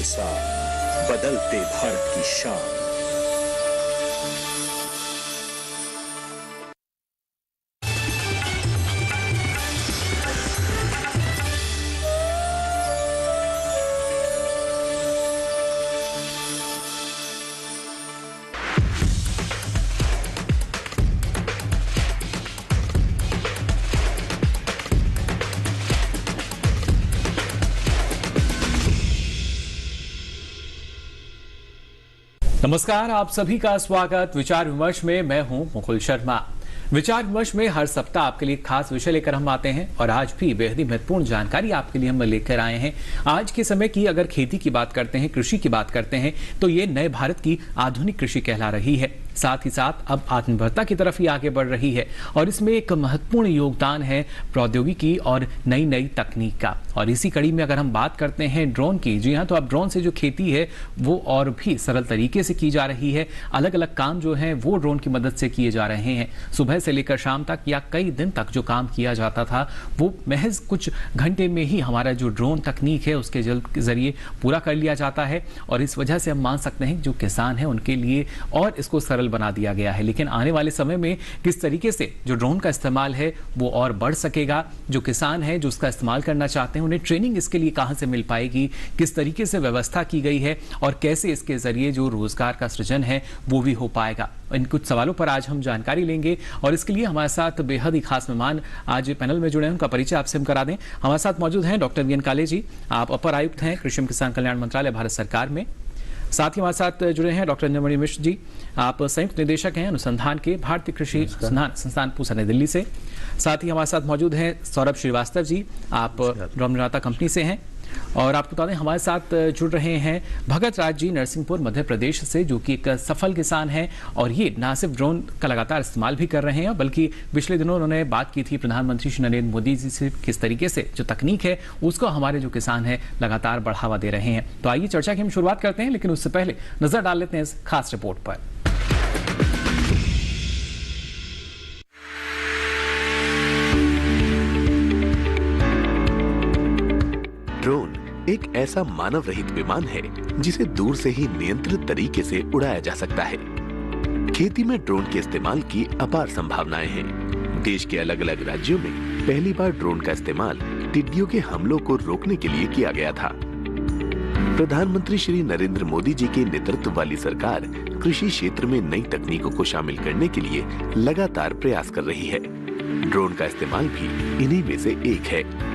के साथ बदलते भारत की शान। नमस्कार, आप सभी का स्वागत विचार विमर्श में। मैं हूं मुकुल शर्मा। विचार विमर्श में हर सप्ताह आपके लिए खास विषय लेकर हम आते हैं और आज भी बेहद ही महत्वपूर्ण जानकारी आपके लिए हम लेकर आए हैं। आज के समय की अगर खेती की बात करते हैं, कृषि की बात करते हैं, तो ये नए भारत की आधुनिक कृषि कहला रही है। साथ ही साथ अब आत्मनिर्भरता की तरफ ही आगे बढ़ रही है और इसमें एक महत्वपूर्ण योगदान है प्रौद्योगिकी और नई नई तकनीक का। और इसी कड़ी में अगर हम बात करते हैं ड्रोन की, जी हाँ, तो अब ड्रोन से जो खेती है वो और भी सरल तरीके से की जा रही है। अलग अलग काम जो है वो ड्रोन की मदद से किए जा रहे हैं। सुबह से लेकर शाम तक या कई दिन तक जो काम किया जाता था वो महज कुछ घंटे में ही हमारा जो ड्रोन तकनीक है उसके जरिए पूरा कर लिया जाता है। और इस वजह से हम मान सकते हैं जो किसान है उनके लिए और इसको सरल बना दिया गया है। लेकिन आने वाले समय में किस तरीके से जो ड्रोन का इस्तेमाल है वो और बढ़ सकेगा, जो किसान है जो उसका इस्तेमाल करना चाहते हैं उन्हें ट्रेनिंग इसके लिए कहां से मिल पाएगी, किस तरीके से व्यवस्था की गई है और कैसे इसके जरिए जो रोजगार का सृजन है वो भी हो पाएगा, इन कुछ सवालों पर आज हम जानकारी लेंगे। और इसके लिए हमारे साथ बेहद ही खास मेहमान आज पैनल में जुड़े हैं, उनका परिचय आपसे हम करा दें। हमारे साथ मौजूद हैं डॉक्टर वीएन काले जी, आप अपर आयुक्त हैं कृषि एवं किसान कल्याण मंत्रालय भारत सरकार में। साथ ही हमारे साथ जुड़े हैं डॉक्टर अंजनमणि मिश्र जी, आप संयुक्त निदेशक हैं अनुसंधान के भारतीय कृषि संस्थान पूसा नई दिल्ली से। साथ ही हमारे साथ मौजूद हैं सौरभ श्रीवास्तव जी, आप ड्रोन निर्माता कंपनी से हैं। और आपको बता दें हमारे साथ जुड़ रहे हैं भगत राज जी नरसिंहपुर मध्य प्रदेश से, जो कि एक सफल किसान हैं और ये न सिर्फ ड्रोन का लगातार इस्तेमाल भी कर रहे हैं बल्कि पिछले दिनों उन्होंने बात की थी प्रधानमंत्री श्री नरेंद्र मोदी जी से किस तरीके से जो तकनीक है उसको हमारे जो किसान है लगातार बढ़ावा दे रहे हैं। तो आइए चर्चा की हम शुरुआत करते हैं, लेकिन उससे पहले नजर डाल लेते हैं इस खास रिपोर्ट पर। ड्रोन एक ऐसा मानव रहित विमान है जिसे दूर से ही नियंत्रित तरीके से उड़ाया जा सकता है। खेती में ड्रोन के इस्तेमाल की अपार संभावनाएं हैं। देश के अलग अलग राज्यों में पहली बार ड्रोन का इस्तेमाल टिड्डियों के हमलों को रोकने के लिए किया गया था। प्रधानमंत्री श्री नरेंद्र मोदी जी के नेतृत्व वाली सरकार कृषि क्षेत्र में नई तकनीकों को शामिल करने के लिए लगातार प्रयास कर रही है। ड्रोन का इस्तेमाल भी इन्हीं में से एक है।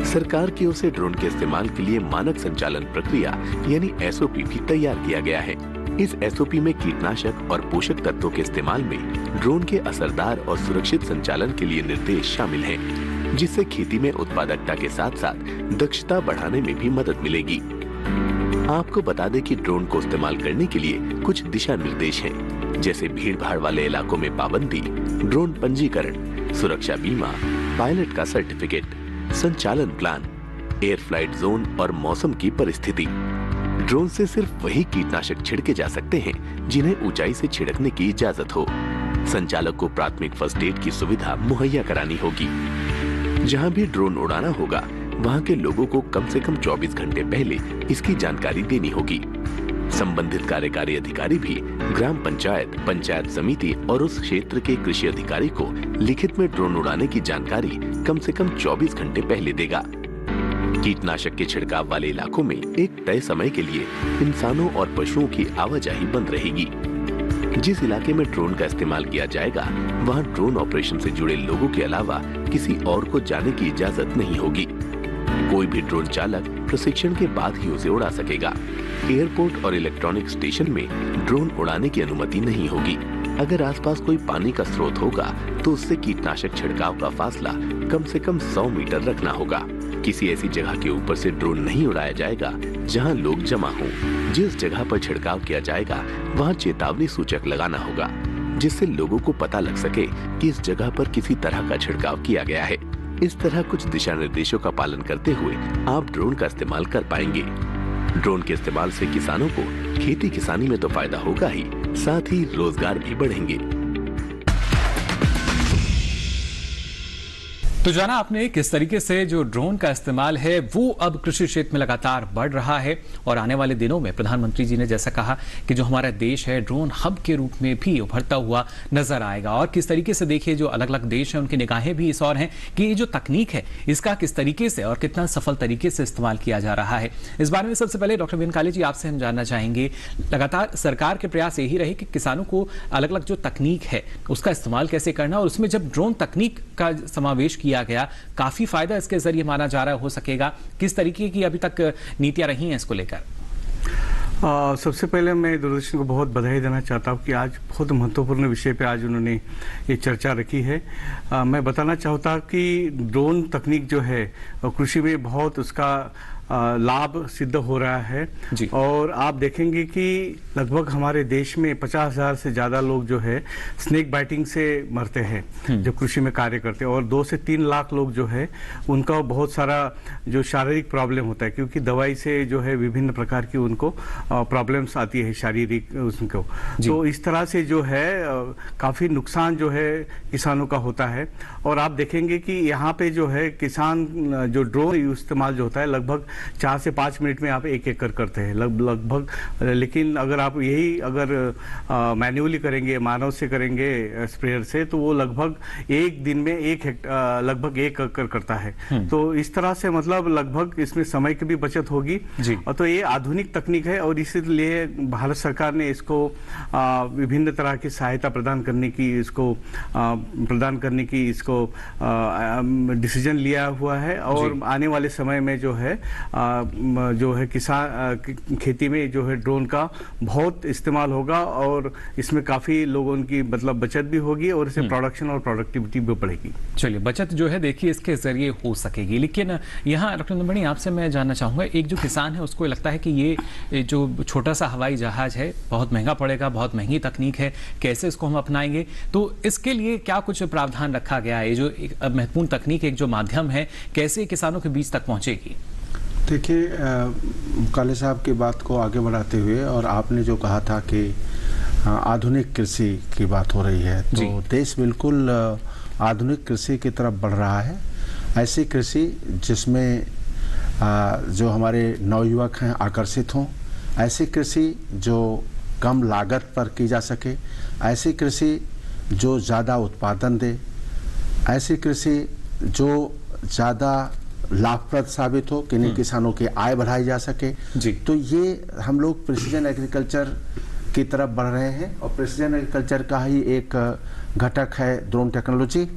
सरकार की ओर से ड्रोन के इस्तेमाल के लिए मानक संचालन प्रक्रिया यानी एसओपी भी तैयार किया गया है। इस एसओपी में कीटनाशक और पोषक तत्वों के इस्तेमाल में ड्रोन के असरदार और सुरक्षित संचालन के लिए निर्देश शामिल हैं, जिससे खेती में उत्पादकता के साथ साथ दक्षता बढ़ाने में भी मदद मिलेगी। आपको बता दें कि ड्रोन को इस्तेमाल करने के लिए कुछ दिशा निर्देश हैं, जैसे भीड़ भाड़ वाले इलाकों में पाबंदी, ड्रोन पंजीकरण, सुरक्षा बीमा, पायलट का सर्टिफिकेट, संचालन प्लान, एयर फ्लाइट जोन और मौसम की परिस्थिति। ड्रोन से सिर्फ वही कीटनाशक छिड़के जा सकते हैं जिन्हें ऊंचाई से छिड़कने की इजाजत हो। संचालक को प्राथमिक फर्स्ट एड की सुविधा मुहैया करानी होगी। जहां भी ड्रोन उड़ाना होगा वहां के लोगों को कम से कम 24 घंटे पहले इसकी जानकारी देनी होगी। संबंधित कार्यकारी अधिकारी भी ग्राम पंचायत, पंचायत समिति और उस क्षेत्र के कृषि अधिकारी को लिखित में ड्रोन उड़ाने की जानकारी कम से कम 24 घंटे पहले देगा। कीटनाशक के छिड़काव वाले इलाकों में एक तय समय के लिए इंसानों और पशुओं की आवाजाही बंद रहेगी। जिस इलाके में ड्रोन का इस्तेमाल किया जाएगा वहां ड्रोन ऑपरेशन से जुड़े लोगों के अलावा किसी और को जाने की इजाजत नहीं होगी। कोई भी ड्रोन चालक प्रशिक्षण के बाद ही उसे उड़ा सकेगा। एयरपोर्ट और इलेक्ट्रॉनिक स्टेशन में ड्रोन उड़ाने की अनुमति नहीं होगी। अगर आसपास कोई पानी का स्रोत होगा तो उससे कीटनाशक छिड़काव का फासला कम से कम 100 मीटर रखना होगा। किसी ऐसी जगह के ऊपर से ड्रोन नहीं उड़ाया जाएगा जहां लोग जमा हों। जिस जगह पर छिड़काव किया जाएगा वहां चेतावनी सूचक लगाना होगा, जिससे लोगों को पता लग सके कि इस जगह पर किसी तरह का छिड़काव किया गया है। इस तरह कुछ दिशा निर्देशों का पालन करते हुए आप ड्रोन का इस्तेमाल कर पाएंगे। ड्रोन के इस्तेमाल से किसानों को खेती किसानी में तो फायदा होगा ही, साथ ही रोजगार भी बढ़ेंगे। तो जाना आपने किस तरीके से जो ड्रोन का इस्तेमाल है वो अब कृषि क्षेत्र में लगातार बढ़ रहा है और आने वाले दिनों में प्रधानमंत्री जी ने जैसा कहा कि जो हमारा देश है ड्रोन हब के रूप में भी उभरता हुआ नजर आएगा। और किस तरीके से देखिए जो अलग अलग देश हैं उनकी निगाहें भी इस ओर हैं कि ये जो तकनीक है इसका किस तरीके से और कितना सफल तरीके से इस्तेमाल किया जा रहा है। इस बारे में सबसे पहले डॉक्टर वीन काले जी आपसे हम जानना चाहेंगे, लगातार सरकार के प्रयास यही रहे कि किसानों को अलग अलग जो तकनीक है उसका इस्तेमाल कैसे करना, और उसमें जब ड्रोन तकनीक का समावेश किया गया काफी फायदा इसके जरिए माना जा रहा हो सकेगा। किस तरीके की अभी तक नीतियां रही हैं इसको लेकर? सबसे पहले मैं दूरदर्शन को बहुत बधाई देना चाहता हूँ कि आज बहुत महत्वपूर्ण विषय पे आज उन्होंने ये चर्चा रखी है। मैं बताना चाहता कि ड्रोन तकनीक जो है कृषि में बहुत उसका लाभ सिद्ध हो रहा है और आप देखेंगे कि लगभग हमारे देश में 50,000 से ज़्यादा लोग जो है स्नेक बाइटिंग से मरते हैं जो कृषि में कार्य करते हैं, और 2 से 3 लाख लोग जो है उनका बहुत सारा जो शारीरिक प्रॉब्लम होता है, क्योंकि दवाई से जो है विभिन्न प्रकार की उनको प्रॉब्लम्स आती है शारीरिक उनको। तो इस तरह से जो है काफ़ी नुकसान जो है किसानों का होता है। और आप देखेंगे कि यहाँ पे जो है किसान जो ड्रोन इस्तेमाल जो होता है लगभग 4 से 5 मिनट में आप 1 एकड़ करते हैं लगभग। लेकिन अगर आप यही अगर मैन्युअली करेंगे, मानव से करेंगे स्प्रेयर से, तो वो लगभग 1 दिन में लगभग 1 एकड़ करता है। तो इस तरह से मतलब लगभग इसमें समय की भी बचत होगी। और तो ये आधुनिक तकनीक है और इसीलिए भारत सरकार ने इसको विभिन्न तरह की सहायता प्रदान करने की इसको डिसीजन लिया हुआ है। और आने वाले समय में जो है किसान खेती में जो है ड्रोन का बहुत इस्तेमाल होगा और इसमें काफी लोगों की मतलब बचत भी होगी और इससे प्रोडक्शन और प्रोडक्टिविटी भी बढ़ेगी। चलिए, बचत जो है देखिए इसके जरिए हो सकेगी। लेकिन यहाँ डॉक्टर नंदमणि आपसे मैं जानना चाहूंगा, एक जो किसान है उसको लगता है कि ये जो छोटा सा हवाई जहाज है बहुत महंगा पड़ेगा, बहुत महंगी तकनीक है, कैसे इसको हम अपनाएंगे? तो इसके लिए क्या कुछ प्रावधान रखा गया है? जो एक महत्वपूर्ण तकनीक, एक जो माध्यम है, कैसे किसानों के बीच तक पहुंचेगी? देखिए, काले साहब की बात को आगे बढ़ाते हुए और आपने जो कहा था कि आधुनिक कृषि की बात हो रही है, तो देश बिल्कुल आधुनिक कृषि की तरफ बढ़ रहा है। ऐसी कृषि जिसमें जो हमारे नवयुवक हैं आकर्षित हों, ऐसी कृषि जो कम लागत पर की जा सके, ऐसी कृषि जो ज़्यादा उत्पादन दे, ऐसी कृषि जो ज़्यादा लाभप्रद साबित हो, किन्हीं किसानों की आय बढ़ाई जा सके। तो ये हम लोग प्रिसीजन एग्रीकल्चर की तरफ बढ़ रहे हैं और प्रिसीजन एग्रीकल्चर का ही एक घटक है ड्रोन टेक्नोलॉजी।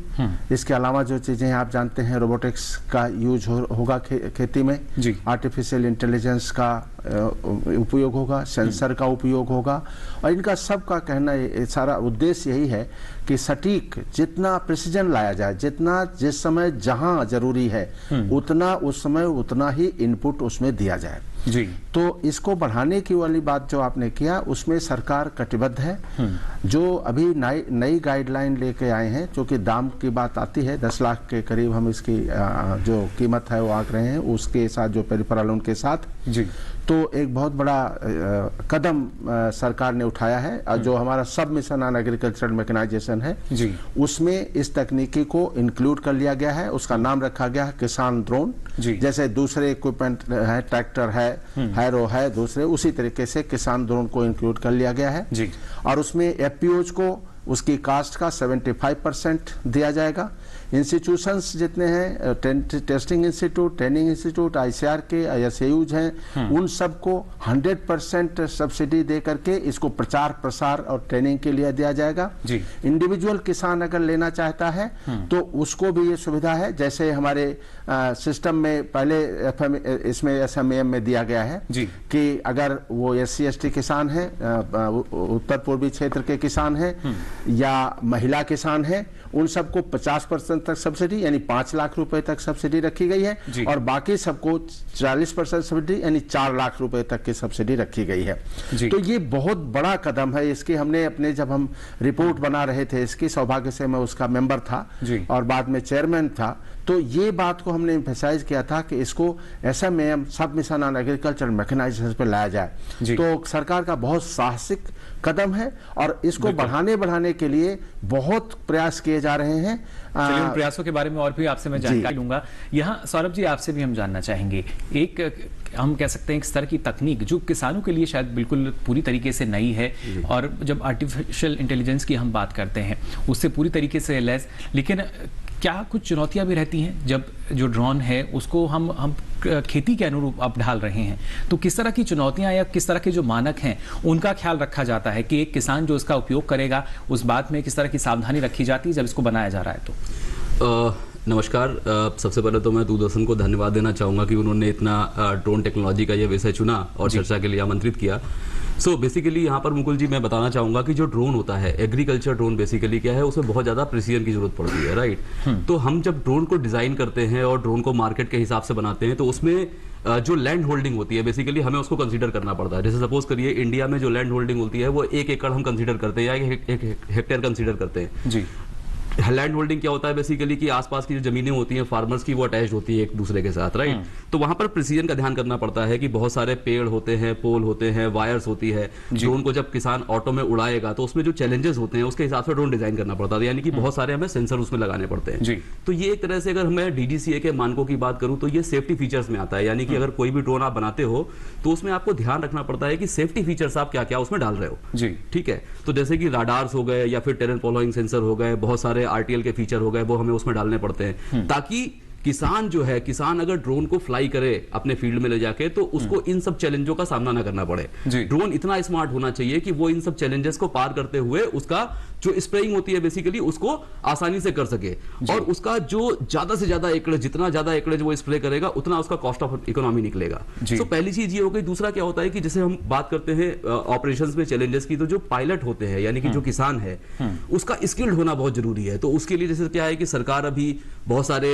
इसके अलावा जो चीज़ें आप जानते हैं, रोबोटिक्स का यूज होगा खेती में, आर्टिफिशियल इंटेलिजेंस का उपयोग होगा, सेंसर का उपयोग होगा, और इनका सब का कहना सारा उद्देश्य यही है कि सटीक जितना प्रिसीजन लाया जाए, जितना जिस समय जहां जरूरी है उतना उस समय उतना ही इनपुट उसमें दिया जाए। तो इसको बढ़ाने की वाली बात जो आपने किया उसमें सरकार कटिबद्ध है। जो अभी नई गाइडलाइन लेके आए हैं, जो कि दाम की बात आती है 10 लाख के करीब हम इसकी जो कीमत है वो आंक रहे हैं, उसके साथ जो पेरिफेरल उनके साथ तो एक बहुत बड़ा कदम सरकार ने उठाया है। और जो हमारा सब मिशन ऑन एग्रीकल्चरल मैकेनाइजेशन है उसमें इस तकनीकी को इंक्लूड कर लिया गया है। उसका नाम रखा गया है किसान ड्रोन। जैसे दूसरे इक्विपमेंट है, ट्रैक्टर है, हैरो है, दूसरे उसी तरीके से किसान ड्रोन को इंक्लूड कर लिया गया है। और उसमें एफपीओज को उसकी कास्ट का 75% दिया जाएगा। इंस्टीट्यूशंस जितने हैं, testing institute, training institute, ICR के ISAUs हैं, उन सबको 100% सब्सिडी दे करके इसको प्रचार प्रसार और ट्रेनिंग के लिए दिया जाएगा। इंडिविजुअल किसान अगर लेना चाहता है तो उसको भी ये सुविधा है। जैसे हमारे सिस्टम में पहले इसमें SMAM में दिया गया है कि अगर वो SC ST किसान है, उत्तर पूर्वी क्षेत्र के किसान हैं या महिला किसान हैं, उन सबको 50% तक सब्सिडी यानी 5 लाख रुपए तक सब्सिडी रखी गई है और बाकी सबको 40% सब्सिडी यानी 4 लाख रुपए तक की सब्सिडी रखी गई है। तो ये बहुत बड़ा कदम है। इसकी हमने अपने जब हम रिपोर्ट बना रहे थे इसकी, सौभाग्य से मैं उसका मेंबर था और बाद में चेयरमैन था, तो ये बात को हमने एम्फेसाइज किया था कि इसको ऐसा में सब मिशन ऑन एग्रीकल्चर मैकेनाइजेशन पे लाया जाए। तो सरकार का बहुत साहसिक कदम है और इसको बढ़ाने के लिए बहुत प्रयास किए जा रहे हैं। चलिए उन प्रयासों के बारे में और भी आपसे मैं जानकारी लूंगा। यहाँ सौरभ जी आपसे भी हम जानना चाहेंगे, एक हम कह सकते हैं एक स्तर की तकनीक जो किसानों के लिए शायद बिल्कुल पूरी तरीके से नई है, और जब आर्टिफिशियल इंटेलिजेंस की हम बात करते हैं उससे पूरी तरीके से लैस, लेकिन क्या कुछ चुनौतियां भी रहती हैं जब जो ड्रोन है उसको हम खेती के अनुरूप अब ढाल रहे हैं, तो किस तरह की चुनौतियां या किस तरह के जो मानक हैं उनका ख्याल रखा जाता है कि एक किसान जो इसका उपयोग करेगा उस बात में किस तरह की सावधानी रखी जाती है जब इसको बनाया जा रहा है? तो नमस्कार। सबसे पहले तो मैं दूरदर्शन को धन्यवाद देना चाहूँगा कि उन्होंने इतना ड्रोन टेक्नोलॉजी का ये विषय चुना और चर्चा के लिए आमंत्रित किया। सो बेसिकली यहाँ पर मुकुल जी मैं बताना चाहूँगा कि जो ड्रोन होता है, एग्रीकल्चर ड्रोन बेसिकली क्या है, उसमें बहुत ज़्यादा प्रिसीजन की जरूरत पड़ती है, राइट। तो हम जब ड्रोन को डिज़ाइन करते हैं और ड्रोन को मार्केट के हिसाब से बनाते हैं तो उसमें जो लैंड होल्डिंग होती है बेसिकली हमें उसको कंसीडर करना पड़ता है। जैसे सपोज करिए इंडिया में जो लैंड होल्डिंग होती है वो 1 एकड़ हम कंसीडर करते हैं या 1 हेक्टेयर कंसीडर करते हैं जी। लैंड होल्डिंग क्या होता है बेसिकली कि आसपास की जो जमीनें होती हैं फार्मर्स की वो अटैच होती है एक दूसरे के साथ, राइट। तो वहां पर प्रिसीजन का ध्यान करना पड़ता है कि बहुत सारे पेड़ होते हैं, पोल होते हैं, वायर्स होती है। ड्रोन को जब किसान ऑटो में उड़ाएगा तो उसमें जो चैलेंजेस होते हैं उसके हिसाब से ड्रोन डिजाइन करना पड़ता है, यानी कि बहुत सारे हमें सेंसर उसमें लगाने पड़ते हैं। तो ये एक तरह से अगर मैं DGCA के मानकों की बात करूं तो ये सेफ्टी फीचर्स में आता है, यानी कि अगर कोई भी ड्रोन आप बनाते हो तो उसमें आपको ध्यान रखना पड़ता है कि सेफ्टी फीचर्स आप क्या क्या उसमें डाल रहे हो जी, ठीक है। तो जैसे कि राडार्स हो गए या फिर टेरेन फॉलोइंग सेंसर हो गए, बहुत सारे RTL के फीचर हो गए, वो हमें उसमें डालने पड़ते हैं ताकि किसान जो है, किसान अगर ड्रोन को फ्लाई करे अपने फील्ड में ले जाके तो उसको इन सब चैलेंजों का सामना ना करना पड़े। ड्रोन इतना स्मार्ट होना चाहिए कि वो इन सब चैलेंजेस को पार करते हुए उसका जो स्प्रेइंग होती है बेसिकली उसको आसानी से कर सके, और उसका जो ज्यादा से ज्यादा एकड़, जितना ज्यादा एकड़ वो स्प्रे करेगा उतना उसका कॉस्ट ऑफ इकोनॉमी निकलेगा। तो पहली चीज ये हो गई। दूसरा क्या होता है कि जैसे हम बात करते हैं ऑपरेशंस में चैलेंजेस की, तो जो पायलट होते हैं यानी कि जो किसान है उसका स्किल्ड होना बहुत जरूरी है। तो उसके लिए जैसे क्या है कि सरकार अभी बहुत सारे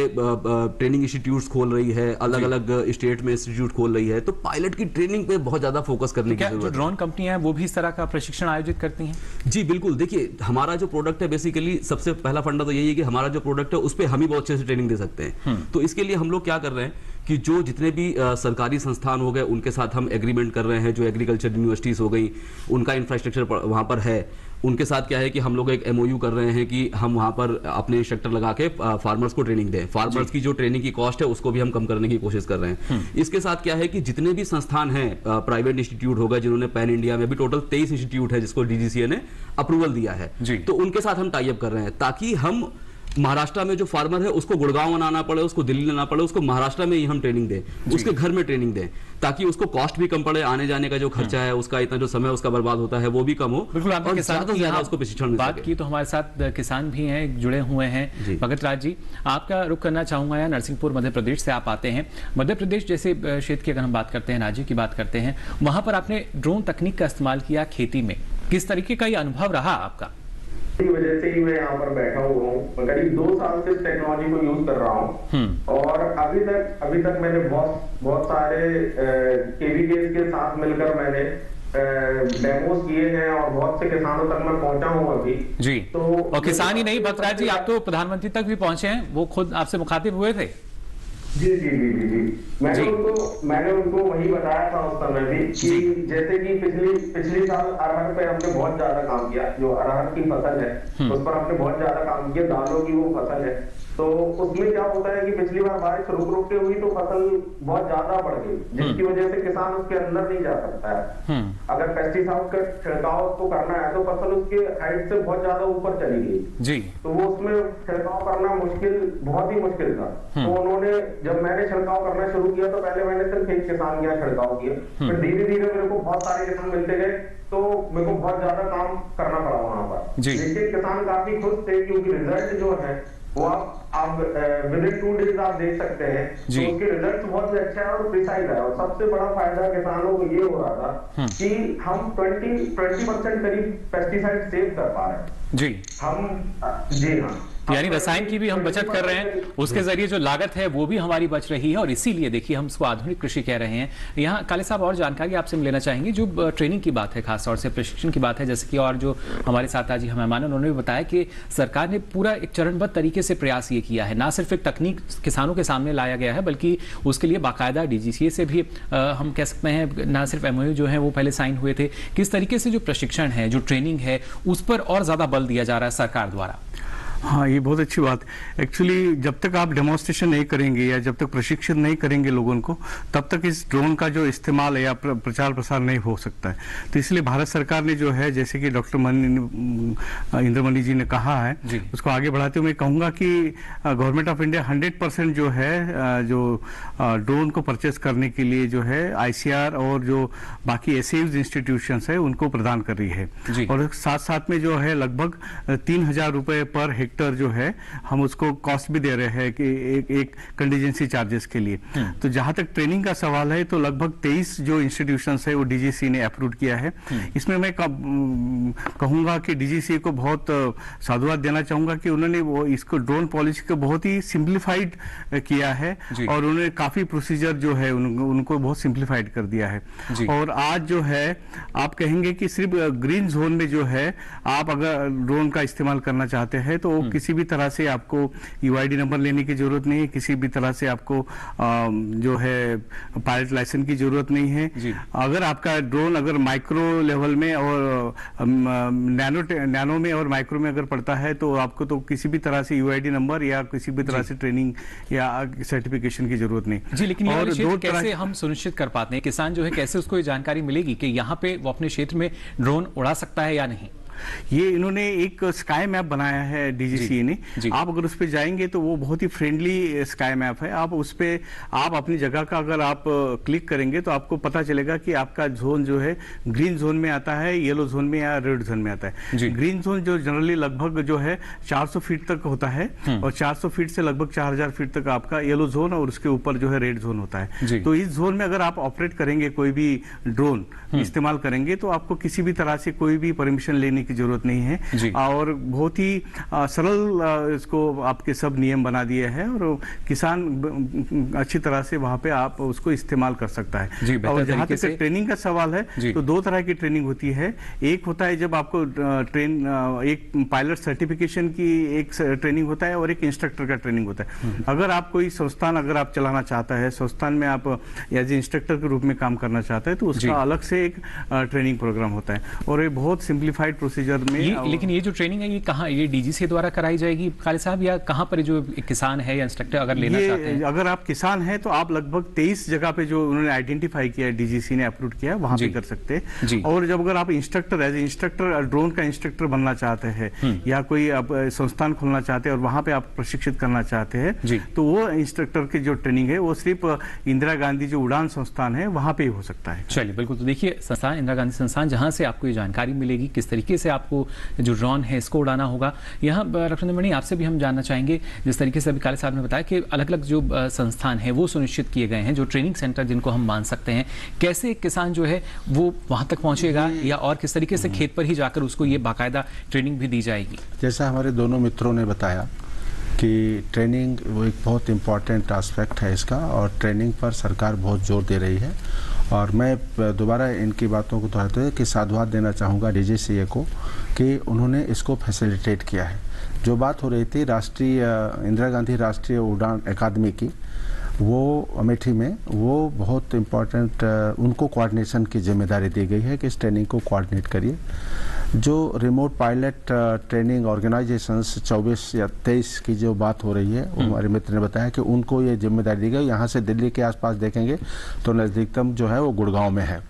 ट्रेनिंग इंस्टीट्यूट्स खोल रही है, अलग अलग स्टेट में इंस्टीट्यूट खोल रही है, तो पायलट की ट्रेनिंग पे बहुत ज्यादा फोकस करने की जरूरत है। ड्रोन कंपनियां हैं वो भी इस तरह का प्रशिक्षण आयोजित करती हैं? जी बिल्कुल। देखिए हमारा जो प्रोडक्ट है बेसिकली सबसे पहला फंडा तो यही है कि हमारा जो प्रोडक्ट है उस पर हम ही बहुत अच्छे से ट्रेनिंग दे सकते हैं। तो इसके लिए हम लोग क्या कर रहे हैं कि जो जितने भी सरकारी संस्थान हो गए उनके साथ हम एग्रीमेंट कर रहे हैं, जो एग्रीकल्चर यूनिवर्सिटीज हो गई उनका इंफ्रास्ट्रक्चर वहां पर है, उनके साथ क्या है कि हम लोग एक MOU कर रहे हैं कि हम वहां पर अपने इंस्ट्रक्टर लगा के फार्मर्स को ट्रेनिंग दें। फार्मर्स की जो ट्रेनिंग की कॉस्ट है उसको भी हम कम करने की कोशिश कर रहे हैं। इसके साथ क्या है कि जितने भी संस्थान हैं, प्राइवेट इंस्टीट्यूट हो गए जिन्होंने पैन इंडिया में भी टोटल 23 इंस्टीट्यूट है जिसको DGCA ने अप्रूवल दिया है, तो उनके साथ हम टाई अप कर रहे हैं ताकि हम महाराष्ट्र में जो फार्मर है उसको गुड़गांव आना पड़े, उसको दिल्ली लाना पड़े, उसको महाराष्ट्र में ही हम ट्रेनिंग दें, उसके घर में ट्रेनिंग दें, ताकि उसको कॉस्ट भी कम पड़े, आने जाने का जो खर्चा है उसका इतना जो समय उसका बर्बाद होता है वो भी कम हो। बिल्कुल। आपने किसान की यहाँ उसको प्रशिक्षण बात की तो हमारे साथ किसान भी हैं, जुड़े हुए हैं। भगत राज जी, आपका रुख करना चाहूंगा यहाँ नरसिंहपुर मध्य प्रदेश से आप आते हैं। मध्य प्रदेश जैसे क्षेत्र की अगर हम बात करते हैं, राज्य की बात करते हैं, वहां पर आपने ड्रोन तकनीक का इस्तेमाल किया खेती में, किस तरीके का ये अनुभव रहा आपका? की वजह से ही मैं यहाँ पर बैठा हुआ हूँ। करीब 2 साल से इस टेक्नोलॉजी को यूज कर रहा हूँ और अभी तक मैंने बहुत सारे KVKs के साथ मिलकर मैंने डेमोस किए हैं और बहुत से किसानों तक मैं पहुंचा हूँ अभी जी। तो और किसान ही नहीं भगतराज जी, आप तो प्रधानमंत्री तक भी पहुंचे हैं, वो खुद आपसे मुखातिब हुए थे। जी जी जी जी जी मैंने उनको वही बताया था उस समय भी कि जैसे कि पिछली साल अरहर पे हमने बहुत ज्यादा काम किया, जो अरहर की फसल है उस पर हमने बहुत ज्यादा काम किया, दालों की वो फसल है। तो उसमें क्या होता है कि पिछली बार बारिश रुक के हुई तो फसल बहुत ज्यादा बढ़ गई, जिसकी वजह से किसान उसके अंदर नहीं जा सकता है। अगर पेस्टिसाइड का छिड़काव उसको करना है तो फसल उसके हाइट से बहुत ज्यादा ऊपर चली गई जी, तो वो उसमें छिड़काव करना बहुत ही मुश्किल था। तो उन्होंने, जब मैंने छिड़काव करना शुरू किया तो पहले मैंने सिर्फ एक किसान का छिड़काव किया, फिर धीरे धीरे मेरे को बहुत सारे किसान मिलते गए तो मेरे को बहुत ज्यादा काम करना पड़ा वहां पर। लेकिन किसान काफी खुश थे क्योंकि रिजल्ट जो है वो आप विद इन 2 डेज आप देख सकते हैं, तो उसके रिजल्ट बहुत अच्छा है और प्रिसाइज है। और सबसे बड़ा फायदा किसानों को ये हो रहा था कि हम 20% करीब पेस्टिसाइड सेव कर पा रहे हैं जी। हम जी हाँ, यानी रसायन की भी हम बचत कर रहे हैं, उसके जरिए जो लागत है वो भी हमारी बच रही है, और इसीलिए देखिए हम इसको आधुनिक कृषि कह रहे हैं। यहाँ काले साहब और जानकारी आपसे हम लेना चाहेंगे, जो ट्रेनिंग की बात है, खासतौर से प्रशिक्षण की बात है, जैसे कि और जो हमारे साथ आज मेहमान उन्होंने भी बताया कि सरकार ने पूरा एक चरणबद्ध तरीके से प्रयास ये किया है, ना सिर्फ एक तकनीक किसानों के सामने लाया गया है, बल्कि उसके लिए बाकायदा डीजीसीए से भी हम कह सकते हैं, ना सिर्फ एमओयू जो है वो पहले साइन हुए थे, किस तरीके से जो प्रशिक्षण है, जो ट्रेनिंग है, उस पर और ज्यादा बल दिया जा रहा है सरकार द्वारा। हाँ, ये बहुत अच्छी बात। एक्चुअली जब तक आप डेमोन्स्ट्रेशन नहीं करेंगे या जब तक प्रशिक्षण नहीं करेंगे लोगों को, तब तक इस ड्रोन का जो इस्तेमाल है या प्रचार प्रसार नहीं हो सकता है। तो इसलिए भारत सरकार ने जो है, जैसे कि डॉक्टर इंद्रमणि जी ने कहा है, उसको आगे बढ़ाते हुए मैं कहूँगा कि गवर्नमेंट ऑफ इंडिया 100% जो है, जो ड्रोन को परचेस करने के लिए जो है ICR और जो बाकी एसेज इंस्टीट्यूशंस है उनको प्रदान कर रही है, और साथ साथ में जो है लगभग 3,000 रुपये पर हेक्टर जो है हम उसको कॉस्ट भी दे रहे हैं कि एक कंटीजेंसी चार्जेस के लिए। तो जहां तक ट्रेनिंग का सवाल है, तो लगभग 23 जो इंस्टीट्यूशंस है वो डीजीसी ने अप्रूव किया है। इसमें मैं कहूंगा कि डीजीसी को बहुत साधुवाद देना चाहूंगा कि उन्होंने वो इसको ड्रोन पॉलिसी को बहुत ही सिंप्लीफाइड किया है, और उन्होंने काफी प्रोसीजर जो है उनको बहुत सिंप्लीफाइड कर दिया है। और आज जो है आप कहेंगे कि सिर्फ ग्रीन जोन में जो है आप अगर ड्रोन का इस्तेमाल करना चाहते हैं तो किसी भी तरह से आपको यूआईडी नंबर लेने की जरूरत नहीं है, किसी भी तरह से आपको जो है पायलट लाइसेंस की जरूरत नहीं है। अगर आपका ड्रोन अगर माइक्रो लेवल में और नैनो में और माइक्रो में अगर पड़ता है तो आपको तो किसी भी तरह से यूआईडी नंबर या किसी भी तरह से ट्रेनिंग या सर्टिफिकेशन की जरूरत नहीं। जी, लेकिन और दो कैसे हम सुनिश्चित कर पाते हैं, किसान जो है कैसे उसको ये जानकारी मिलेगी कि यहाँ पे वो अपने क्षेत्र में ड्रोन उड़ा सकता है या नहीं? ये इन्होंने एक स्काई मैप बनाया है डीजीसीए ने। आप अगर उस पे जाएंगे तो वो बहुत ही फ्रेंडली स्काई मैप है। आप उस पे आप अपनी जगह का अगर आप क्लिक करेंगे तो आपको पता चलेगा कि आपका जोन जो है ग्रीन जोन में आता है, येलो जोन में या रेड जोन में आता है। ग्रीन जोन जो जनरली लगभग जो है 400 फीट तक होता है, और 400 फीट से लगभग 4000 फीट तक आपका येलो जोन और उसके ऊपर जो है रेड जोन होता है। तो इस जोन में अगर आप ऑपरेट करेंगे, कोई भी ड्रोन इस्तेमाल करेंगे, तो आपको किसी भी तरह से कोई भी परमिशन लेने की जरूरत नहीं है, और बहुत ही सरल इसको आपके सब नियम बना दिए हैं, और किसान अच्छी तरह से वहां पे आप उसको इस्तेमाल कर सकता है। और जहां तक ट्रेनिंग का सवाल है, तो 2 तरह की ट्रेनिंग होती है। एक होता है जब आपको एक पायलट सर्टिफिकेशन की एक ट्रेनिंग होता है, और एक इंस्ट्रक्टर का ट्रेनिंग होता है। अगर आप कोई संस्थान अगर आप चलाना चाहता है, संस्थान में आप एज ए इंस्ट्रक्टर के रूप में काम करना चाहता है, तो उसका अलग से एक ट्रेनिंग प्रोग्राम होता है, और ये बहुत सिंप्लीफाइड प्रोसीजर में। लेकिन ये जो ट्रेनिंग है ये कहाँ, ये डीजीसी द्वारा कराई जाएगी काले साहब, या कहाँ पर जो किसान है या इंस्ट्रक्टर अगर लेना चाहते हैं? अगर आप किसान हैं तो आप लगभग 23 जगह पे जो उन्होंने आइडेंटिफाई किया है, डीजीसी ने अप्रूव किया, वहां पे कर सकते हैं। और जब अगर आप इंस्ट्रक्टर एज इंस्ट्रक्टर ड्रोन का इंस्ट्रक्टर बनना चाहते हैं, या कोई आप संस्थान खोलना चाहते हैं और वहां पे आप प्रशिक्षित करना चाहते हैं, तो वो इंस्ट्रक्टर की जो ट्रेनिंग है वो सिर्फ इंदिरा गांधी जो उड़ान संस्थान है वहां पे हो सकता है। चलिए, बिल्कुल। तो देखिए, संस्थान इंदिरा गांधी संस्थान, जहां से आपको ये जानकारी मिलेगी किस तरीके से आपको जो ड्रोन है इसको उड़ाना होगा। यहाँ रक्षाबंधन आपसे भी हम जानना चाहेंगे, जिस तरीके से अभी काले साहब ने बताया कि अलग अलग जो संस्थान है वो सुनिश्चित किए गए हैं, जो ट्रेनिंग सेंटर जिनको हम मान सकते हैं, कैसे एक किसान जो है वो वहां तक पहुंचेगा, या और किस तरीके से खेत पर ही जाकर उसको ये बाकायदा ट्रेनिंग भी दी जाएगी? जैसा हमारे दोनों मित्रों ने बताया कि ट्रेनिंग वो एक बहुत इम्पॉर्टेंट एस्पेक्ट है इसका, और ट्रेनिंग पर सरकार बहुत जोर दे रही है। और मैं दोबारा इनकी बातों को दोहराते हुए कि साधुवाद देना चाहूँगा डीजीसीए को कि उन्होंने इसको फैसिलिटेट किया है। जो बात हो रही थी राष्ट्रीय इंदिरा गांधी राष्ट्रीय उड़ान अकादमी की, वो अमेठी में, वो बहुत इम्पोर्टेंट उनको कोऑर्डिनेशन की जिम्मेदारी दी गई है कि इस ट्रेनिंग को कोऑर्डिनेट करिए। जो रिमोट पायलट ट्रेनिंग ऑर्गेनाइजेशंस 24 या 23 की जो बात हो रही है, हमारे मित्र ने बताया कि उनको ये जिम्मेदारी दी गई। यहाँ से दिल्ली के आसपास देखेंगे तो नज़दीकतम जो है वो गुड़गांव में है।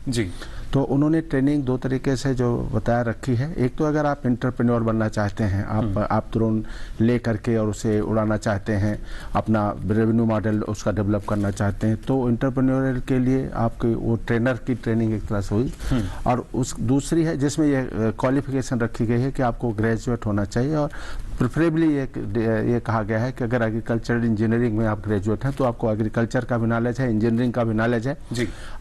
तो उन्होंने ट्रेनिंग 2 तरीके से जो बताया रखी है। एक तो अगर आप एंटरप्रेन्योर बनना चाहते हैं, आप ड्रोन ले करके और उसे उड़ाना चाहते हैं, अपना रेवेन्यू मॉडल उसका डेवलप करना चाहते हैं, तो एंटरप्रेन्योर के लिए आपके वो ट्रेनर की ट्रेनिंग एक तरह से हुई। और उस दूसरी है जिसमें ये क्वालिफिकेशन रखी गई है कि आपको ग्रेजुएट होना चाहिए, और प्रेफरेबली ये कहा गया है कि अगर एग्रीकल्चर इंजीनियरिंग में आप ग्रेजुएट हैं तो आपको एग्रीकल्चर का भी नॉलेज है, इंजीनियरिंग का भी नॉलेज है,